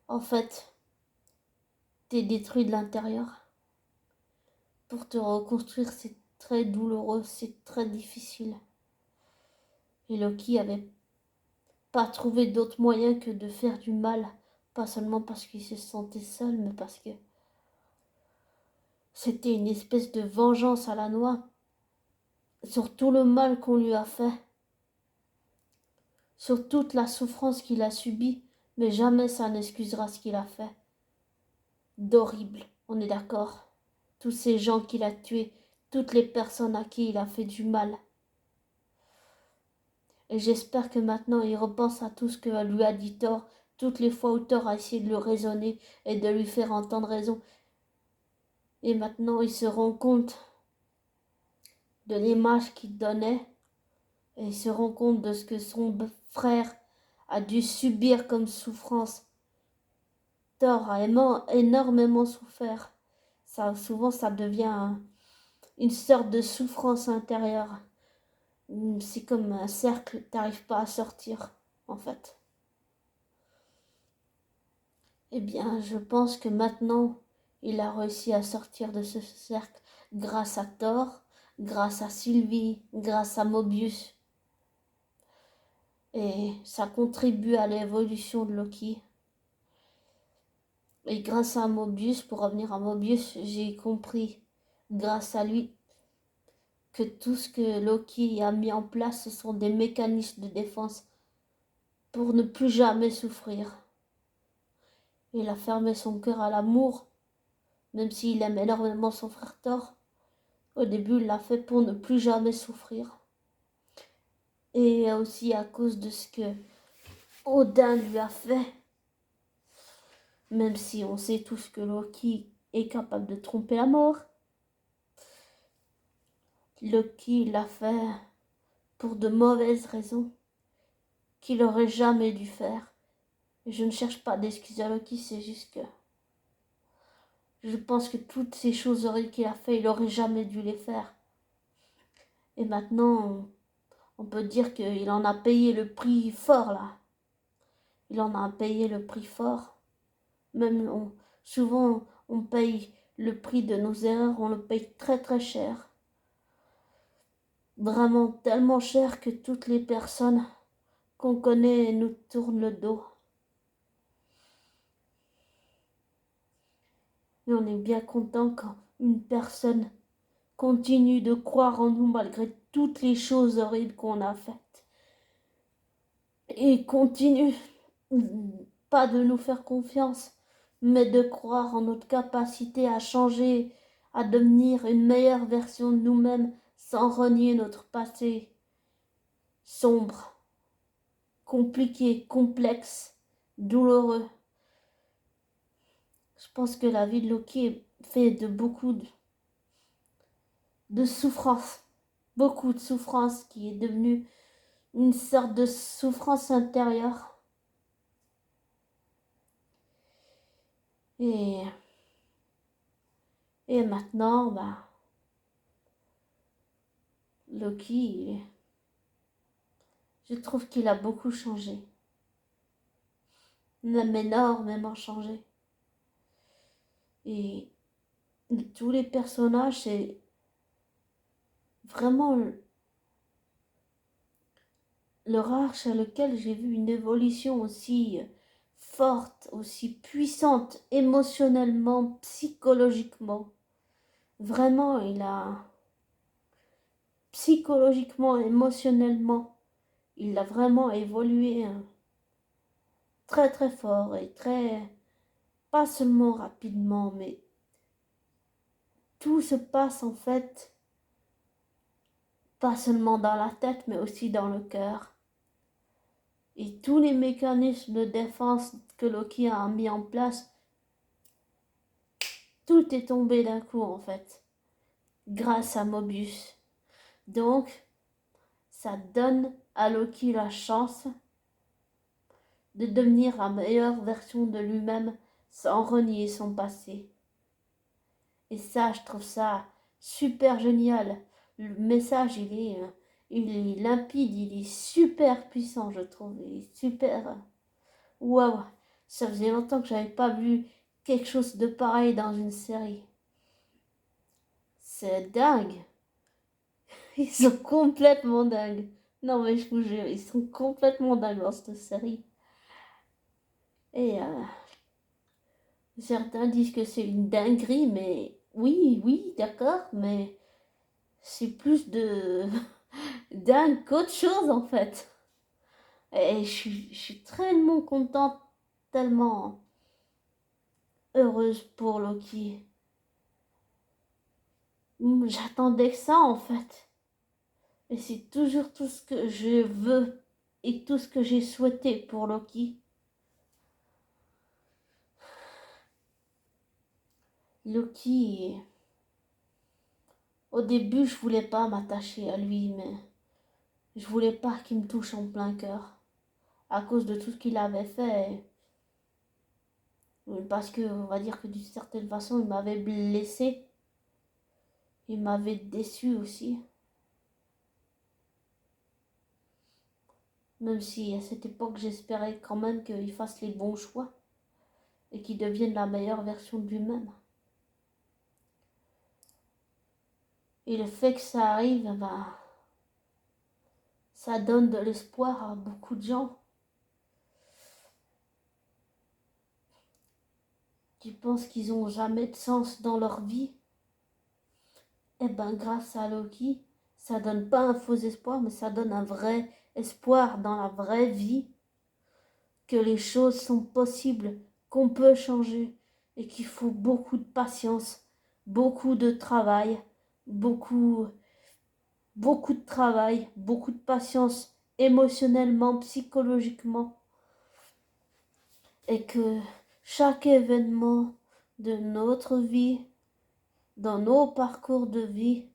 A: en fait, t'es détruit de l'intérieur. Pour te reconstruire, c'est très douloureux, c'est très difficile. Et Loki avait pas trouvé d'autre moyen que de faire du mal, pas seulement parce qu'il se sentait seul, mais parce que c'était une espèce de vengeance à la noix sur tout le mal qu'on lui a fait, sur toute la souffrance qu'il a subie, mais jamais ça n'excusera ce qu'il a fait. D'horrible, on est d'accord. Tous ces gens qu'il a tués, toutes les personnes à qui il a fait du mal. Et j'espère que maintenant il repense à tout ce que lui a dit Thor, toutes les fois où Thor a essayé de le raisonner et de lui faire entendre raison. Et maintenant il se rend compte de l'image qu'il donnait et il se rend compte de ce que son frère a dû subir comme souffrance. Thor a énormément souffert. Ça, souvent ça devient une sorte de souffrance intérieure. C'est comme un cercle, t'arrives pas à sortir en fait. Eh bien, je pense que maintenant, il a réussi à sortir de ce cercle grâce à Thor, grâce à Sylvie, grâce à Mobius. Et ça contribue à l'évolution de Loki. Et grâce à Mobius, pour revenir à Mobius, j'ai compris, grâce à lui, que tout ce que Loki a mis en place, ce sont des mécanismes de défense pour ne plus jamais souffrir. Il a fermé son cœur à l'amour, même s'il aime énormément son frère Thor. Au début, il l'a fait pour ne plus jamais souffrir. Et aussi à cause de ce que Odin lui a fait. Même si on sait tous que Loki est capable de tromper la mort. Loki l'a fait pour de mauvaises raisons qu'il aurait jamais dû faire. Et je ne cherche pas d'excuses à Loki, c'est juste que je pense que toutes ces choses horribles qu'il a fait, il aurait jamais dû les faire. Et maintenant, on peut dire qu'il en a payé le prix fort là. Il en a payé le prix fort. Même souvent, on paye le prix de nos erreurs, on le paye très très cher. Vraiment tellement cher que toutes les personnes qu'on connaît nous tournent le dos. Et on est bien content quand une personne continue de croire en nous malgré toutes les choses horribles qu'on a faites. Et continue pas de nous faire confiance, mais de croire en notre capacité à changer, à devenir une meilleure version de nous-mêmes sans renier notre passé sombre, compliqué, complexe, douloureux. Je pense que la vie de Loki est faite de beaucoup de souffrance, beaucoup de souffrance qui est devenue une sorte de souffrance intérieure. Et, et maintenant, Loki, je trouve qu'il a beaucoup changé. Il a énormément changé. Et tous les personnages, c'est vraiment le rare chez lequel j'ai vu une évolution aussi forte, aussi puissante, émotionnellement, psychologiquement. Vraiment, il a psychologiquement, émotionnellement, il a vraiment évolué très très fort et très, pas seulement rapidement, mais tout se passe en fait, pas seulement dans la tête, mais aussi dans le cœur. Et tous les mécanismes de défense que Loki a mis en place, tout est tombé d'un coup en fait, grâce à Mobius. Donc, ça donne à Loki la chance de devenir la meilleure version de lui-même sans renier son passé. Et ça, je trouve ça super génial. Le message, il est limpide, il est super puissant, je trouve. Il est super. Waouh! Ça faisait longtemps que j'avais pas vu quelque chose de pareil dans une série. C'est dingue. Ils sont complètement dingues. Non, mais je vous jure, ils sont complètement dingues dans cette série. Et certains disent que c'est une dinguerie, mais oui, oui, d'accord, mais c'est plus de dingue qu'autre chose en fait. Et je suis tellement contente, tellement heureuse pour Loki. J'attendais que ça en fait. Et c'est toujours tout ce que je veux et tout ce que j'ai souhaité pour Loki. Loki, au début, je voulais pas m'attacher à lui, mais je voulais pas qu'il me touche en plein cœur à cause de tout ce qu'il avait fait. Parce que, on va dire que d'une certaine façon, il m'avait blessé. Il m'avait déçu aussi. Même si à cette époque, j'espérais quand même qu'il fasse les bons choix et qu'il devienne la meilleure version de lui-même. Et le fait que ça arrive, ça donne de l'espoir à beaucoup de gens qui pensent qu'ils n'ont jamais de sens dans leur vie. Et ben grâce à Loki, ça donne pas un faux espoir, mais ça donne un vrai espoir dans la vraie vie, que les choses sont possibles, qu'on peut changer et qu'il faut beaucoup de patience, beaucoup de travail, beaucoup, beaucoup de travail, beaucoup de patience émotionnellement, psychologiquement, et que chaque événement de notre vie, dans nos parcours de vie,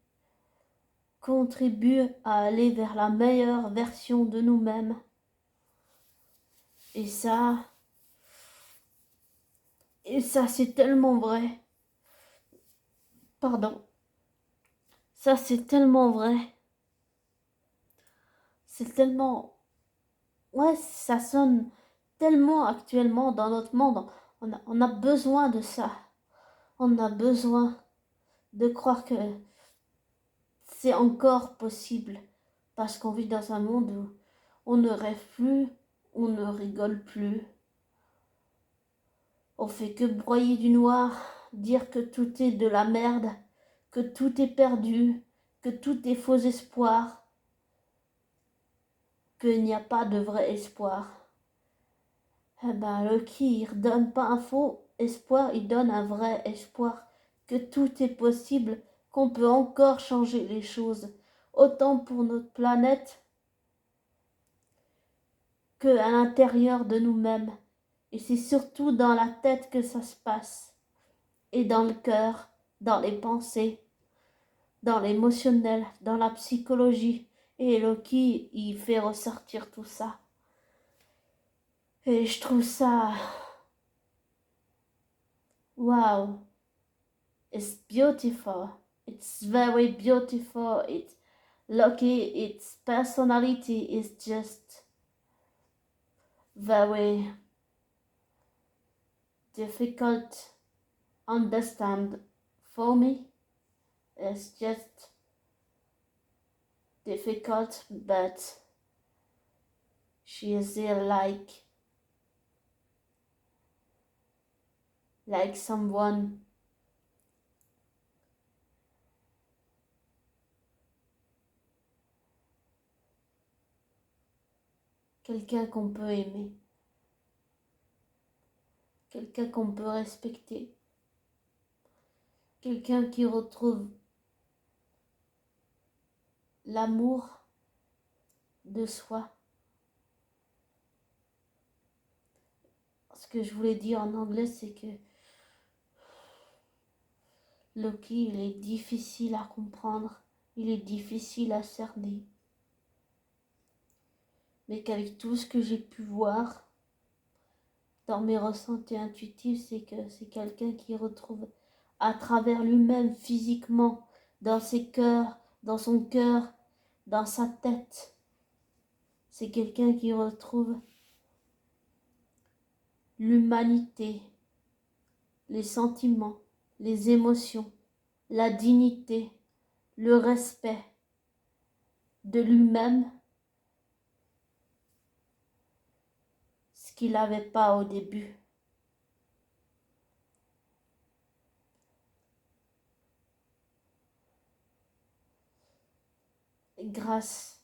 A: contribue à aller vers la meilleure version de nous-mêmes. Et ça c'est tellement vrai. Pardon. Ça, c'est tellement vrai. C'est tellement... Ouais, ça sonne tellement actuellement dans notre monde. On a besoin de ça. On a besoin de croire que c'est encore possible. Parce qu'on vit dans un monde où on ne rêve plus, on ne rigole plus. On fait que broyer du noir, dire que tout est de la merde, que tout est perdu, que tout est faux espoir, qu'il n'y a pas de vrai espoir. Eh ben, Loki, il donne pas un faux espoir, il donne un vrai espoir, que tout est possible, qu'on peut encore changer les choses, autant pour notre planète que à l'intérieur de nous-mêmes. Et c'est surtout dans la tête que ça se passe, et dans le cœur, dans les pensées, dans l'émotionnel, dans la psychologie. Et Loki, il fait ressortir tout ça. Et je trouve ça... Wow. It's beautiful. It's very beautiful. It's lucky. Its personality is just very difficult understand for me. It's just difficult, but she is there like someone quelqu'un qu'on peut aimer, quelqu'un qu'on peut respecter, quelqu'un qui retrouve l'amour de soi. Ce que je voulais dire en anglais, c'est que Loki, il est difficile à comprendre, il est difficile à cerner. Mais qu'avec tout ce que j'ai pu voir dans mes ressentis intuitifs, c'est que c'est quelqu'un qui retrouve à travers lui-même, physiquement, dans ses cœurs, dans son cœur, dans sa tête. C'est quelqu'un qui retrouve l'humanité, les sentiments, les émotions, la dignité, le respect de lui-même, ce qu'il n'avait pas au début. Grâce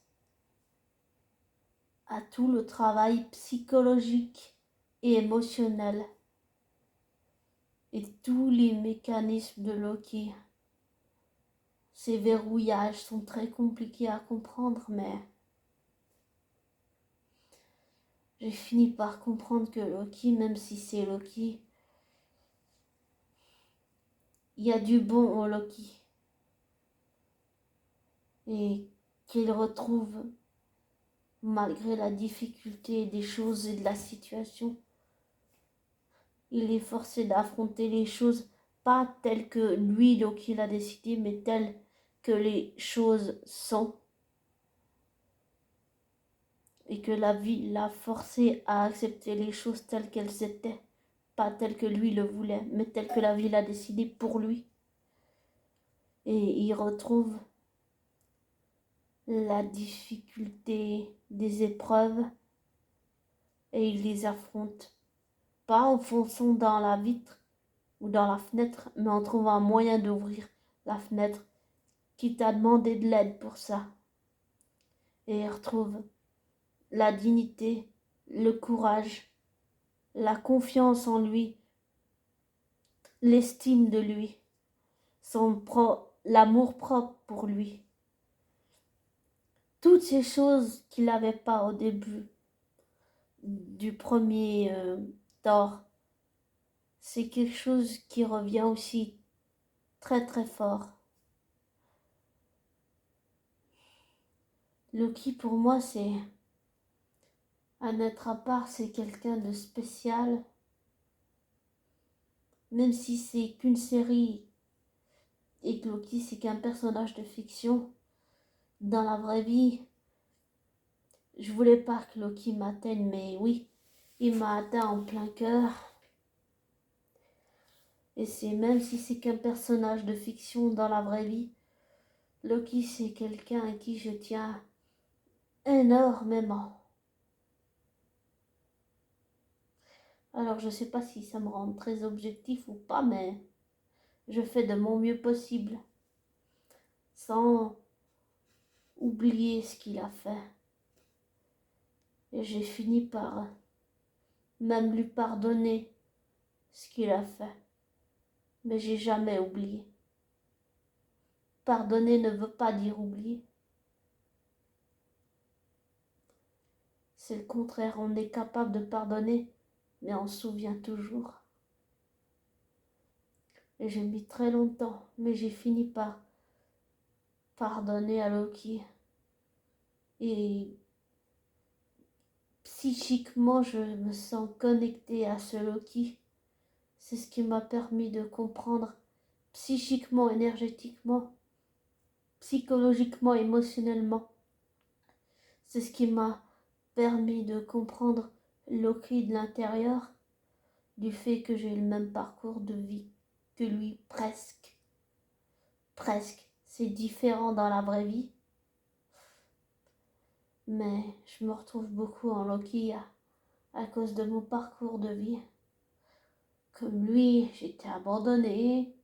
A: à tout le travail psychologique et émotionnel et tous les mécanismes de Loki. Ces verrouillages sont très compliqués à comprendre, mais j'ai fini par comprendre que Loki, même si c'est Loki, il y a du bon en Loki. Et qu'il retrouve, malgré la difficulté des choses et de la situation, il est forcé d'affronter les choses pas telles que lui, Loki, l'a décidé, mais telles que les choses sont. Et que la vie l'a forcé à accepter les choses telles qu'elles étaient, pas telles que lui le voulait, mais telles que la vie l'a décidé pour lui. Et il retrouve la difficulté des épreuves et il les affronte, pas en fonçant dans la vitre ou dans la fenêtre, mais en trouvant un moyen d'ouvrir la fenêtre, quitte à demander de l'aide pour ça. Et il retrouve la dignité, le courage, la confiance en lui, l'estime de lui, l'amour propre pour lui. Toutes ces choses qu'il n'avait pas au début du premier Thor, c'est quelque chose qui revient aussi très très fort. Loki pour moi c'est un être à part, c'est quelqu'un de spécial. Même si c'est qu'une série et que Loki c'est qu'un personnage de fiction, dans la vraie vie, je voulais pas que Loki m'atteigne, mais oui, il m'a atteint en plein cœur. Et c'est même si c'est qu'un personnage de fiction dans la vraie vie, Loki c'est quelqu'un à qui je tiens énormément. Alors je sais pas si ça me rend très objectif ou pas, mais je fais de mon mieux possible, sans oublier ce qu'il a fait. Et j'ai fini par même lui pardonner ce qu'il a fait. Mais j'ai jamais oublié. Pardonner ne veut pas dire oublier. C'est le contraire, on est capable de pardonner, mais on se souvient toujours. Et j'ai mis très longtemps, mais j'ai fini par pardonner à Loki. Et psychiquement, je me sens connectée à ce Loki. C'est ce qui m'a permis de comprendre psychiquement, énergétiquement, psychologiquement, émotionnellement. C'est ce qui m'a permis de comprendre Loki de l'intérieur, du fait que j'ai le même parcours de vie que lui, presque. Presque. C'est différent dans la vraie vie, mais je me retrouve beaucoup en Loki à cause de mon parcours de vie. Comme lui, j'étais abandonnée.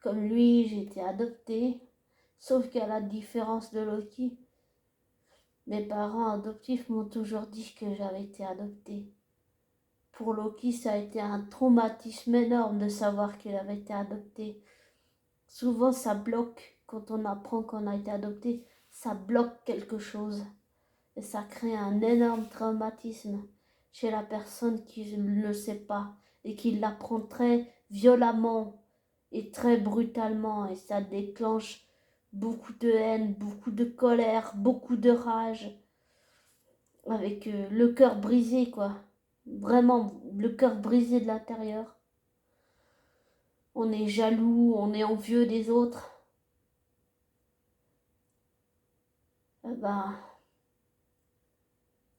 A: Comme lui, j'étais adoptée. Sauf qu'à la différence de Loki, mes parents adoptifs m'ont toujours dit que j'avais été adoptée. Pour Loki, ça a été un traumatisme énorme de savoir qu'il avait été adopté. Souvent, ça bloque quand on apprend qu'on a été adopté. Ça bloque quelque chose. Et ça crée un énorme traumatisme chez la personne qui ne le sait pas et qui l'apprend très violemment et très brutalement. Et ça déclenche beaucoup de haine, beaucoup de colère, beaucoup de rage. Avec le cœur brisé, quoi. Vraiment, le cœur brisé de l'intérieur. On est jaloux, on est envieux des autres. Eh ben,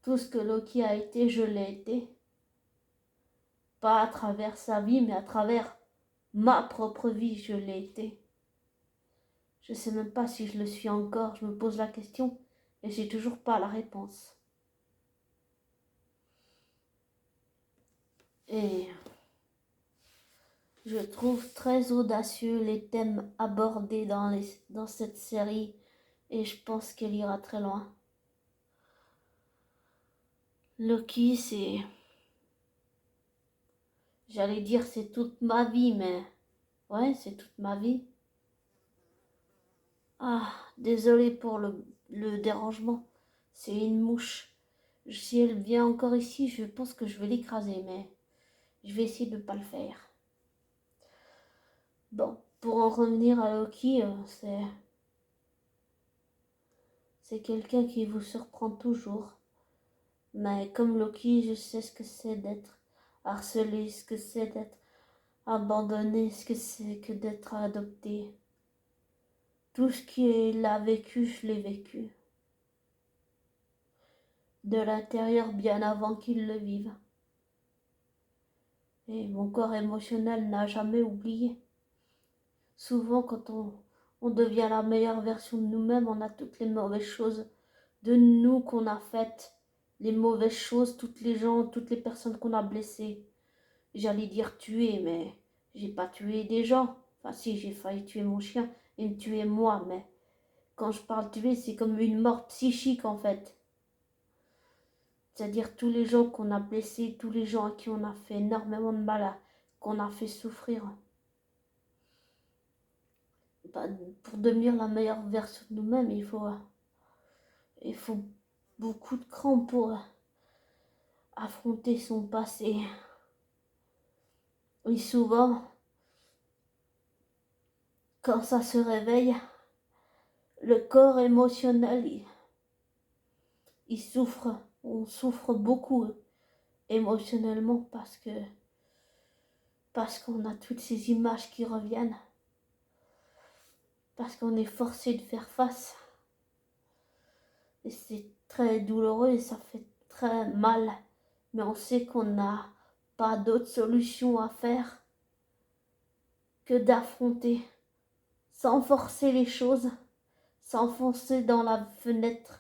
A: tout ce que Loki a été, je l'ai été. Pas à travers sa vie, mais à travers ma propre vie, je l'ai été. Je sais même pas si je le suis encore, je me pose la question et j'ai toujours pas la réponse. Et je trouve très audacieux les thèmes abordés dans cette série et je pense qu'elle ira très loin. Loki, j'allais dire c'est toute ma vie, mais ouais, c'est toute ma vie. Ah, désolé pour le dérangement, c'est une mouche. Si elle vient encore ici, je pense que je vais l'écraser, mais je vais essayer de ne pas le faire. Bon, pour en revenir à Loki, c'est quelqu'un qui vous surprend toujours. Mais comme Loki, je sais ce que c'est d'être harcelé, ce que c'est d'être abandonné, ce que c'est que d'être adopté. Tout ce qu'il a vécu, je l'ai vécu. De l'intérieur bien avant qu'il le vive. Et mon corps émotionnel n'a jamais oublié. Souvent, quand on devient la meilleure version de nous-mêmes, on a toutes les mauvaises choses de nous qu'on a faites. Les mauvaises choses, toutes les gens, toutes les personnes qu'on a blessées. J'allais dire tuer, mais j'ai pas tué des gens. Enfin si, j'ai failli tuer mon chien et me tuer moi, mais quand je parle tuer, c'est comme une mort psychique en fait. C'est-à-dire tous les gens qu'on a blessés, tous les gens à qui on a fait énormément de mal, qu'on a fait souffrir. Bah, pour devenir la meilleure version de nous-mêmes, il faut beaucoup de cran pour affronter son passé. Oui, souvent, quand ça se réveille, le corps émotionnel, il souffre. On souffre beaucoup émotionnellement parce qu'on a toutes ces images qui reviennent, parce qu'on est forcé de faire face. Et c'est très douloureux et ça fait très mal. Mais on sait qu'on n'a pas d'autre solution à faire que d'affronter, sans forcer les choses, s'enfoncer dans la fenêtre.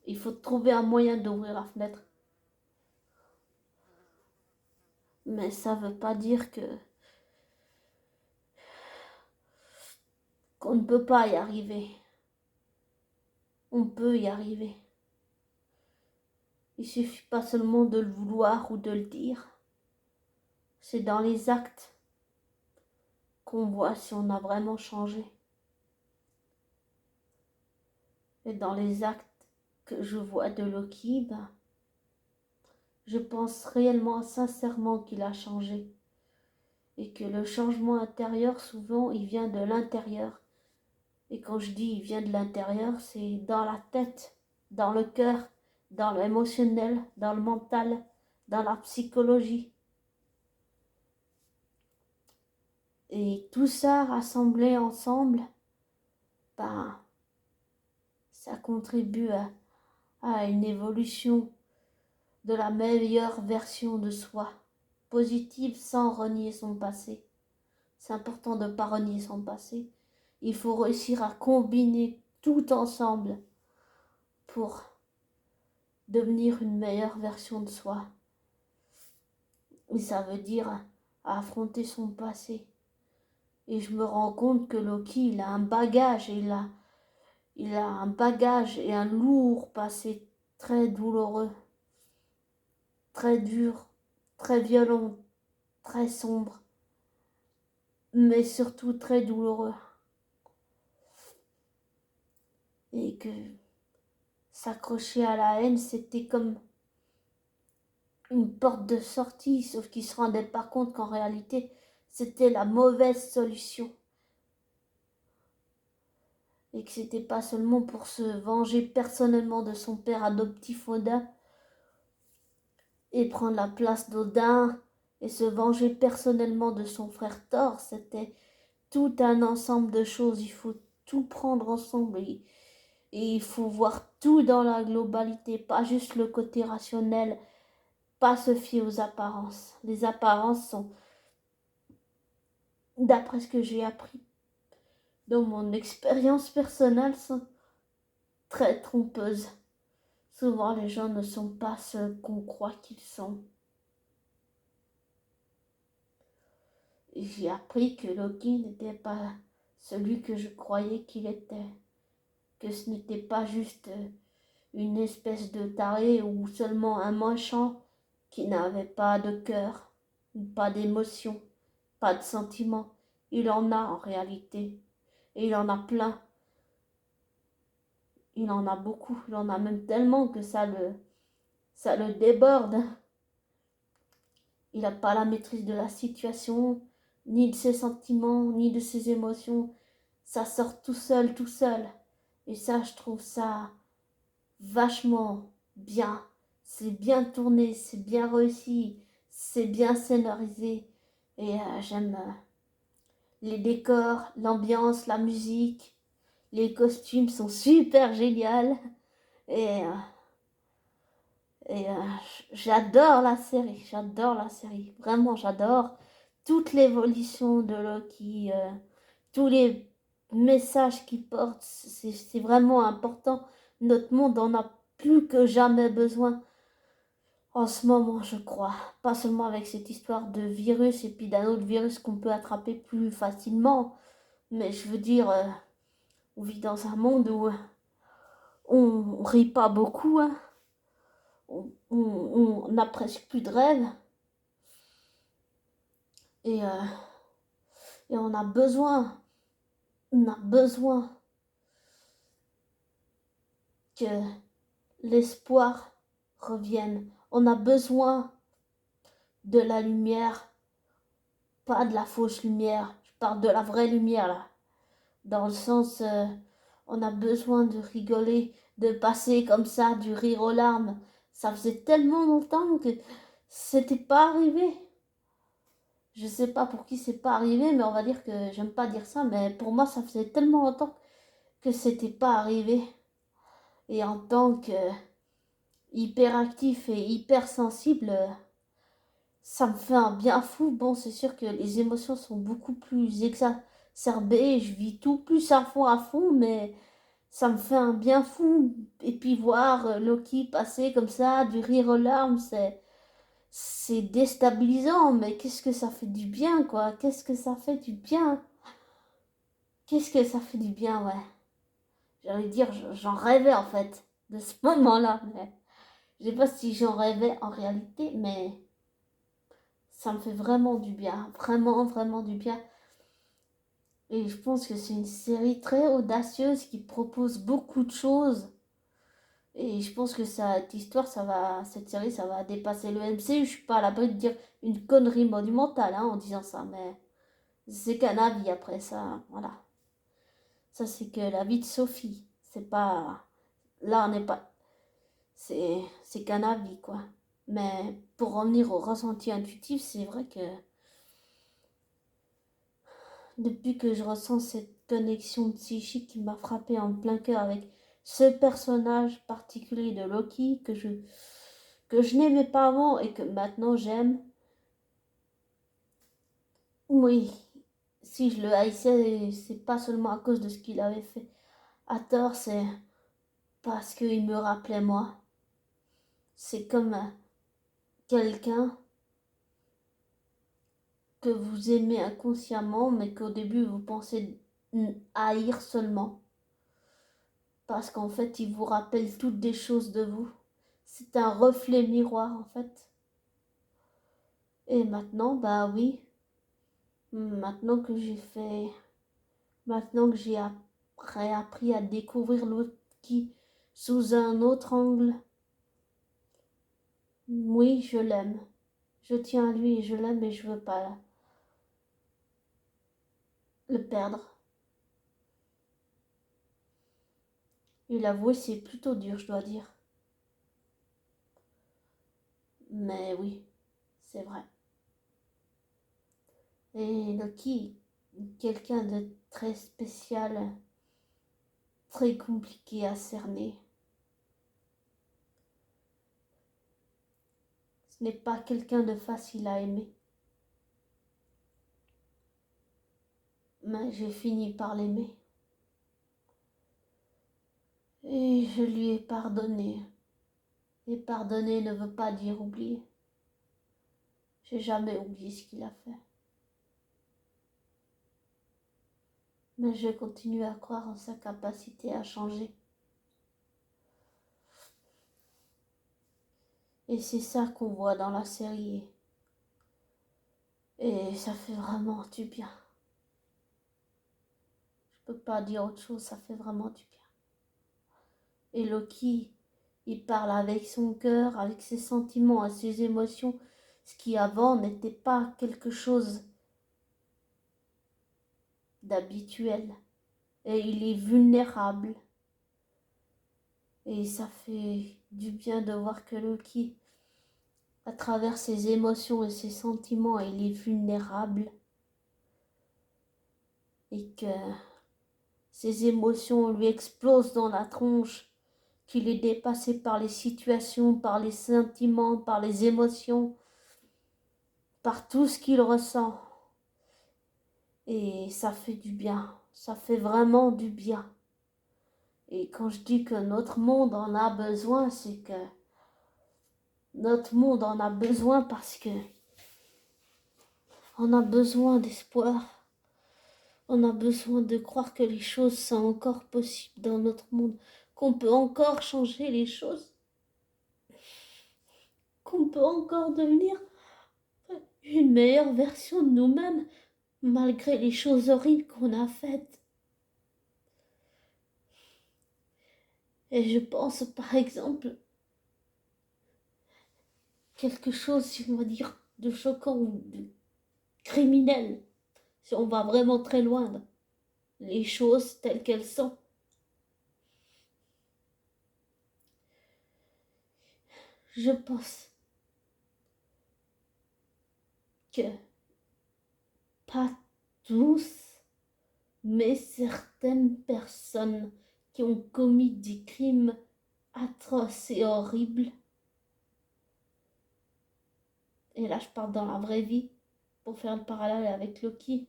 A: Il faut trouver un moyen d'ouvrir la fenêtre. Mais ça ne veut pas dire qu'on ne peut pas y arriver. On peut y arriver. Il suffit pas seulement de le vouloir ou de le dire. C'est dans les actes qu'on voit si on a vraiment changé. Et dans les actes que je vois de Loki, je pense réellement, sincèrement qu'il a changé. Et que le changement intérieur, souvent, il vient de l'intérieur. Et quand je dis il vient de l'intérieur, c'est dans la tête, dans le cœur, dans l'émotionnel, dans le mental, dans la psychologie. Et tout ça rassemblé ensemble, ben, ça contribue à une évolution de la meilleure version de soi, positive sans renier son passé. C'est important de ne pas renier son passé. Il faut réussir à combiner tout ensemble pour devenir une meilleure version de soi. Et ça veut dire affronter son passé. Et je me rends compte que Loki, il a un bagage, il a un bagage et un lourd passé très douloureux, très dur, très violent, très sombre, mais surtout très douloureux. Et que s'accrocher à la haine, c'était comme une porte de sortie, sauf qu'il se rendait pas compte qu'en réalité, c'était la mauvaise solution. Et que c'était pas seulement pour se venger personnellement de son père adoptif Odin et prendre la place d'Odin et se venger personnellement de son frère Thor, c'était tout un ensemble de choses. Il faut tout prendre ensemble et il faut voir tout dans la globalité, pas juste le côté rationnel, pas se fier aux apparences. Les apparences sont, d'après ce que j'ai appris dans mon expérience personnelle, sont très trompeuses. Souvent, les gens ne sont pas ceux qu'on croit qu'ils sont. Et j'ai appris que Loki n'était pas celui que je croyais qu'il était. Que ce n'était pas juste une espèce de taré ou seulement un méchant qui n'avait pas de cœur, pas d'émotion, pas de sentiment. Il en a en réalité. Et il en a plein. Il en a beaucoup. Il en a même tellement que ça le déborde. Il n'a pas la maîtrise de la situation, ni de ses sentiments, ni de ses émotions. Ça sort tout seul, tout seul. Et ça, je trouve ça vachement bien. C'est bien tourné, c'est bien réussi, c'est bien scénarisé. Et j'aime les décors, l'ambiance, la musique. Les costumes sont super géniaux. Et, euh, et j'adore la série, j'adore la série. Vraiment, j'adore toute l'évolution de Loki, tous les messages qu'il porte. C'est vraiment important. Notre monde en a plus que jamais besoin en ce moment, je crois. Pas seulement avec cette histoire de virus et puis d'un autre virus qu'on peut attraper plus facilement. Mais je veux dire, on vit dans un monde où on rit pas beaucoup, hein. On n'a presque plus de rêves. Et, euh, et on a besoin que l'espoir revienne. On a besoin de la lumière, pas de la fausse lumière, je parle de la vraie lumière là, dans le sens on a besoin de rigoler, de passer comme ça du rire aux larmes. Ça faisait tellement longtemps que c'était pas arrivé. Je sais pas pour qui c'est pas arrivé, mais on va dire que j'aime pas dire ça, mais pour moi ça faisait tellement longtemps que c'était pas arrivé. Et en tant que hyperactif et hypersensible, ça me fait un bien fou. Bon, c'est sûr que les émotions sont beaucoup plus exacerbées, je vis tout plus à fond, mais ça me fait un bien fou. Et puis voir Loki passer comme ça, du rire aux larmes, c'est déstabilisant, mais qu'est-ce que ça fait du bien, quoi. Qu'est-ce que ça fait du bien. Qu'est-ce que ça fait du bien, ouais. J'allais dire, j'en rêvais en fait, de ce moment-là, mais je sais pas si j'en rêvais en réalité, mais ça me fait vraiment du bien, vraiment, vraiment du bien. Et je pense que c'est une série très audacieuse qui propose beaucoup de choses. Et je pense que cette histoire, cette série, ça va dépasser le MCU. Je suis pas à l'abri de dire une connerie monumentale hein, en disant ça, mais c'est qu'un avis après ça. Voilà. Ça, c'est que la vie de Sophie. C'est pas. Là, on n'est pas. C'est qu'un avis, quoi. Mais pour revenir au ressenti intuitif, c'est vrai que depuis que je ressens cette connexion psychique qui m'a frappé en plein cœur avec ce personnage particulier de Loki que je n'aimais pas avant et que maintenant j'aime. Oui, si je le haïssais, c'est pas seulement à cause de ce qu'il avait fait à tort, c'est parce qu'il me rappelait moi. C'est comme quelqu'un que vous aimez inconsciemment, mais qu'au début vous pensez haïr seulement. Parce qu'en fait, il vous rappelle toutes des choses de vous. C'est un reflet miroir, en fait. Et maintenant, bah oui, maintenant que j'ai fait, maintenant que j'ai appris à découvrir l'autre qui sous un autre angle, oui, je l'aime. Je tiens à lui et je l'aime et je veux pas le perdre. Et l'avouer, c'est plutôt dur, je dois dire. Mais oui, c'est vrai. Et Loki, quelqu'un de très spécial, très compliqué à cerner. Ce n'est pas quelqu'un de facile à aimer. Mais j'ai fini par l'aimer. Et je lui ai pardonné. Et pardonner ne veut pas dire oublier. J'ai jamais oublié ce qu'il a fait. Mais je continue à croire en sa capacité à changer. Et c'est ça qu'on voit dans la série. Et ça fait vraiment du bien. Je peux pas dire autre chose, ça fait vraiment du bien. Et Loki, il parle avec son cœur, avec ses sentiments et ses émotions, ce qui avant n'était pas quelque chose d'habituel. Et il est vulnérable. Et ça fait du bien de voir que Loki, à travers ses émotions et ses sentiments, il est vulnérable. Et que ses émotions lui explosent dans la tronche, qu'il est dépassé par les situations, par les sentiments, par les émotions, par tout ce qu'il ressent. Et ça fait du bien, ça fait vraiment du bien. Et quand je dis que notre monde en a besoin, c'est que notre monde en a besoin parce que on a besoin d'espoir. On a besoin de croire que les choses sont encore possibles dans notre monde, qu'on peut encore changer les choses, qu'on peut encore devenir une meilleure version de nous-mêmes malgré les choses horribles qu'on a faites. Et je pense par exemple quelque chose, on va dire, de choquant ou de criminel, si on va vraiment très loin, les choses telles qu'elles sont. Je pense que pas tous, mais certaines personnes qui ont commis des crimes atroces et horribles, et là je parle dans la vraie vie, pour faire le parallèle avec Loki,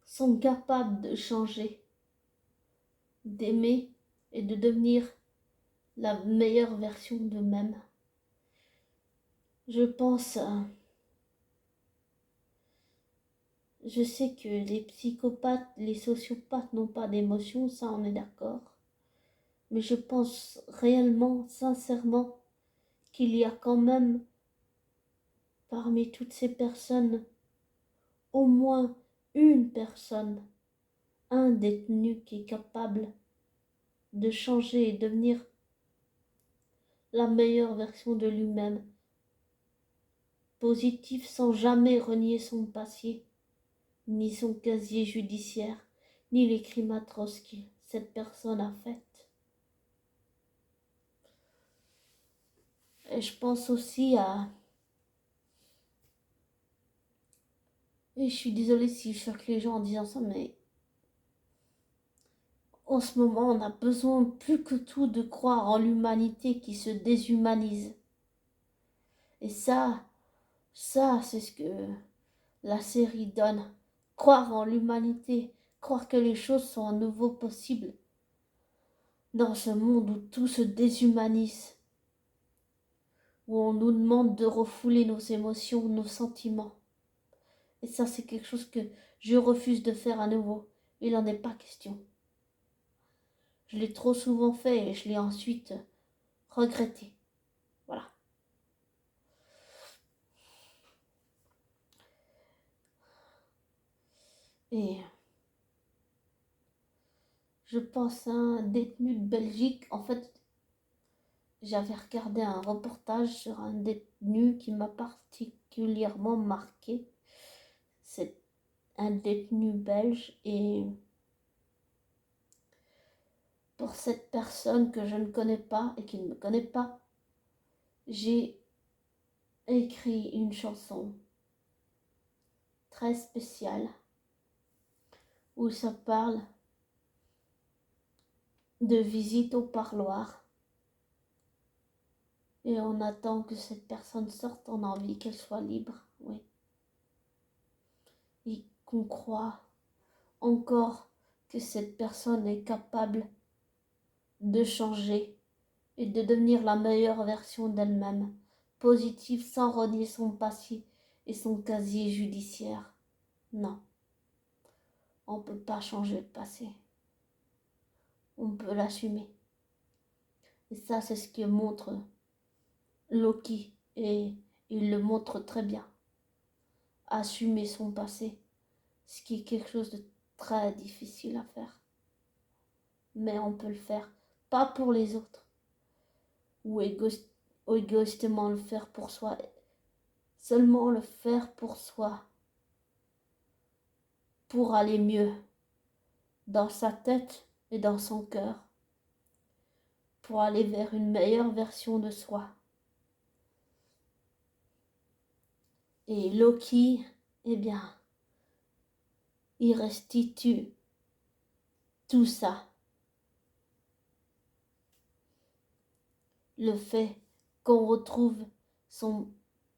A: sont capables de changer, d'aimer et de devenir la meilleure version d'eux-mêmes. Je pense, je sais que les psychopathes, les sociopathes n'ont pas d'émotions, ça on est d'accord. Mais je pense réellement, sincèrement, qu'il y a quand même, parmi toutes ces personnes, au moins une personne, un détenu qui est capable de changer et devenir la meilleure version de lui-même, positif sans jamais renier son passé, ni son casier judiciaire, ni les crimes atroces que cette personne a faits. Et je pense aussi à... Et je suis désolée si je choque les gens en disant ça, mais en ce moment, on a besoin plus que tout de croire en l'humanité qui se déshumanise. Et ça, c'est ce que la série donne. Croire en l'humanité, croire que les choses sont à nouveau possibles dans ce monde où tout se déshumanise, où on nous demande de refouler nos émotions, nos sentiments. Et ça, c'est quelque chose que je refuse de faire à nouveau. Il n'en est pas question. Je l'ai trop souvent fait et je l'ai ensuite regretté. Voilà. Et je pense à un détenu de Belgique. En fait, j'avais regardé un reportage sur un détenu qui m'a particulièrement marqué. C'est un détenu belge et pour cette personne que je ne connais pas et qui ne me connaît pas, j'ai écrit une chanson très spéciale où ça parle de visite au parloir. Et on attend que cette personne sorte, on a envie qu'elle soit libre, oui. Et qu'on croit encore que cette personne est capable de changer et de devenir la meilleure version d'elle-même, positive sans renier son passé et son casier judiciaire. Non, on ne peut pas changer le passé. On peut l'assumer. Et ça, c'est ce que montre Loki et il le montre très bien. Assumer son passé, ce qui est quelque chose de très difficile à faire. Mais on peut le faire, pas pour les autres, ou égoïstement le faire pour soi, seulement le faire pour soi, pour aller mieux, dans sa tête et dans son cœur, pour aller vers une meilleure version de soi. Et Loki, eh bien, il restitue tout ça. Le fait qu'on retrouve son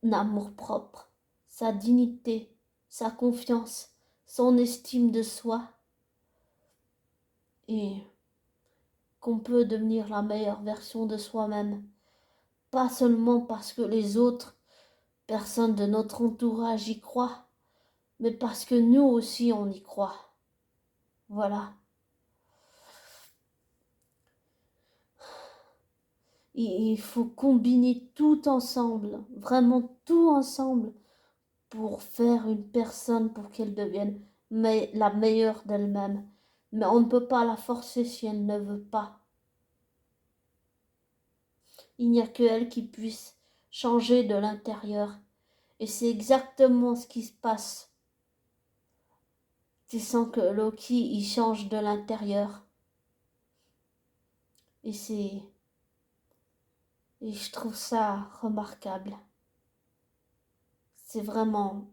A: amour-propre, sa dignité, sa confiance, son estime de soi et qu'on peut devenir la meilleure version de soi-même, pas seulement parce que les autres personnes de notre entourage y croient, mais parce que nous aussi on y croit. Voilà. Il faut combiner tout ensemble, vraiment tout ensemble, pour faire une personne, pour qu'elle devienne la meilleure d'elle-même. Mais on ne peut pas la forcer si elle ne veut pas. Il n'y a que elle qui puisse changer de l'intérieur. Et c'est exactement ce qui se passe. Tu sens que Loki, il change de l'intérieur. Et je trouve ça remarquable. C'est vraiment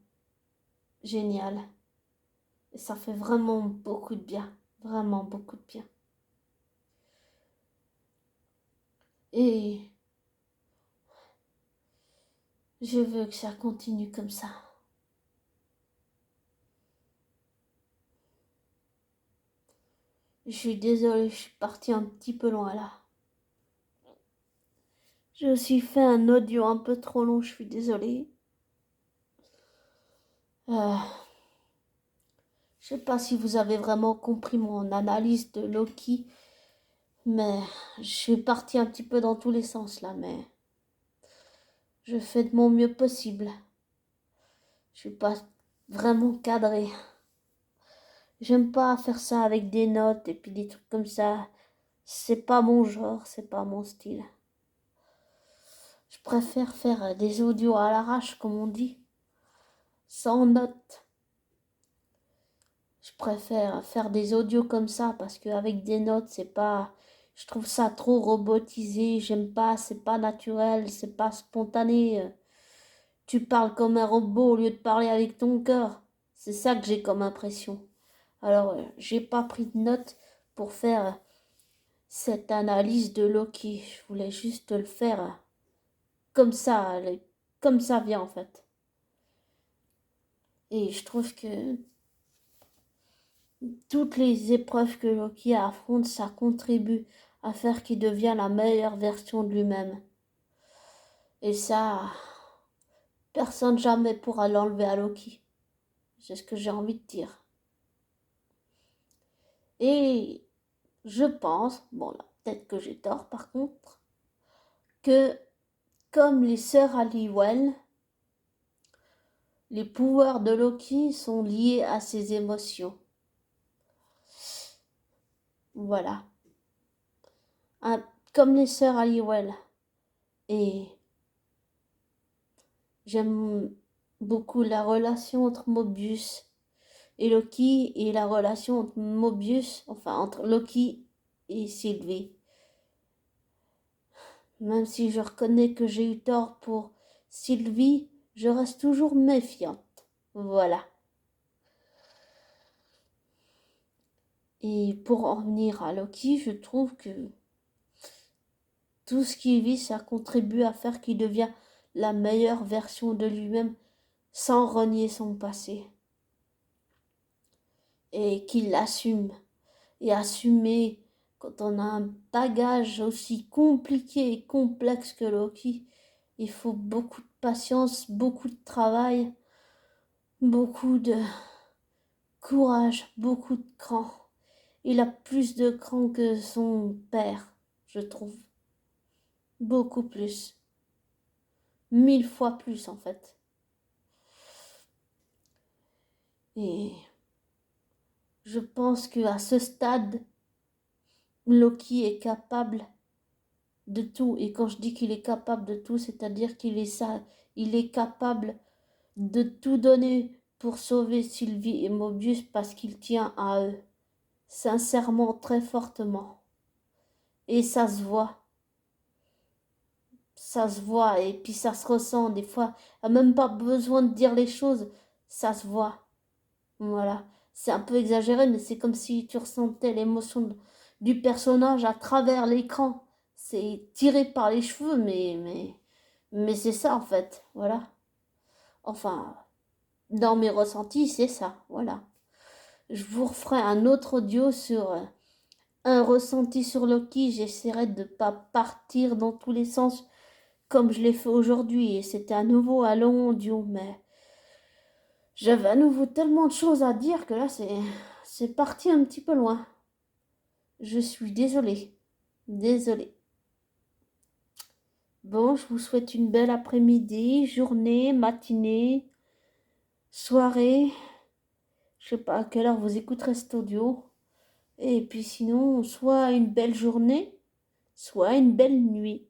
A: génial. Et ça fait vraiment beaucoup de bien. Vraiment beaucoup de bien. Et je veux que ça continue comme ça. Je suis désolée, je suis partie un petit peu loin là. J'ai aussi fait un audio un peu trop long, je suis désolée. Je sais pas si vous avez vraiment compris mon analyse de Loki, mais je suis partie un petit peu dans tous les sens là, mais je fais de mon mieux possible. Je suis pas vraiment cadrée. J'aime pas faire ça avec des notes et puis des trucs comme ça. C'est pas mon genre, c'est pas mon style. Je préfère faire des audios à l'arrache, comme on dit, sans notes. Je préfère faire des audios comme ça parce qu'avec des notes, c'est pas. Je trouve ça trop robotisé. J'aime pas, c'est pas naturel, c'est pas spontané. Tu parles comme un robot au lieu de parler avec ton cœur. C'est ça que j'ai comme impression. Alors, j'ai pas pris de notes pour faire cette analyse de Loki. Je voulais juste le faire comme ça, comme ça vient en fait. Et je trouve que toutes les épreuves que Loki affronte, ça contribue à faire qu'il devienne la meilleure version de lui-même. Et ça, personne jamais pourra l'enlever à Loki. C'est ce que j'ai envie de dire. Et je pense, bon là, peut-être que j'ai tort par contre, que comme les sœurs Halliwell, les pouvoirs de Loki sont liés à ses émotions. Voilà. Comme les sœurs Halliwell. Et j'aime beaucoup la relation entre Mobius et Loki et la relation entre Mobius, enfin entre Loki et Sylvie. Même si je reconnais que j'ai eu tort pour Sylvie, je reste toujours méfiante. Voilà. Et pour en revenir à Loki, je trouve que tout ce qu'il vit, ça contribue à faire qu'il devient la meilleure version de lui-même sans renier son passé. Et qu'il l'assume. Et assumer quand on a un bagage aussi compliqué et complexe que Loki, il faut beaucoup de patience, beaucoup de travail, beaucoup de courage, beaucoup de cran. Il a plus de cran que son père, je trouve. Beaucoup plus. 1000 fois plus en fait. Et je pense qu'à ce stade, Loki est capable de tout. Et quand je dis qu'il est capable de tout, c'est-à-dire qu'il est ça, il est capable de tout donner pour sauver Sylvie et Mobius parce qu'il tient à eux, sincèrement, très fortement. Et ça se voit. Ça se voit et puis ça se ressent des fois. Il n'y a même pas besoin de dire les choses, ça se voit. Voilà. C'est un peu exagéré, mais c'est comme si tu ressentais l'émotion du personnage à travers l'écran. C'est tiré par les cheveux, mais c'est ça en fait. Voilà. Enfin, dans mes ressentis, c'est ça. Voilà. Je vous referai un autre audio sur un ressenti sur Loki. J'essaierai de ne pas partir dans tous les sens comme je l'ai fait aujourd'hui. Et c'était à nouveau un long audio, mais j'avais à nouveau tellement de choses à dire que là, c'est parti un petit peu loin. Je suis désolée. Désolée. Bon, je vous souhaite une belle après-midi, journée, matinée, soirée. Je sais pas à quelle heure vous écouterez cet audio. Et puis sinon, soit une belle journée, soit une belle nuit.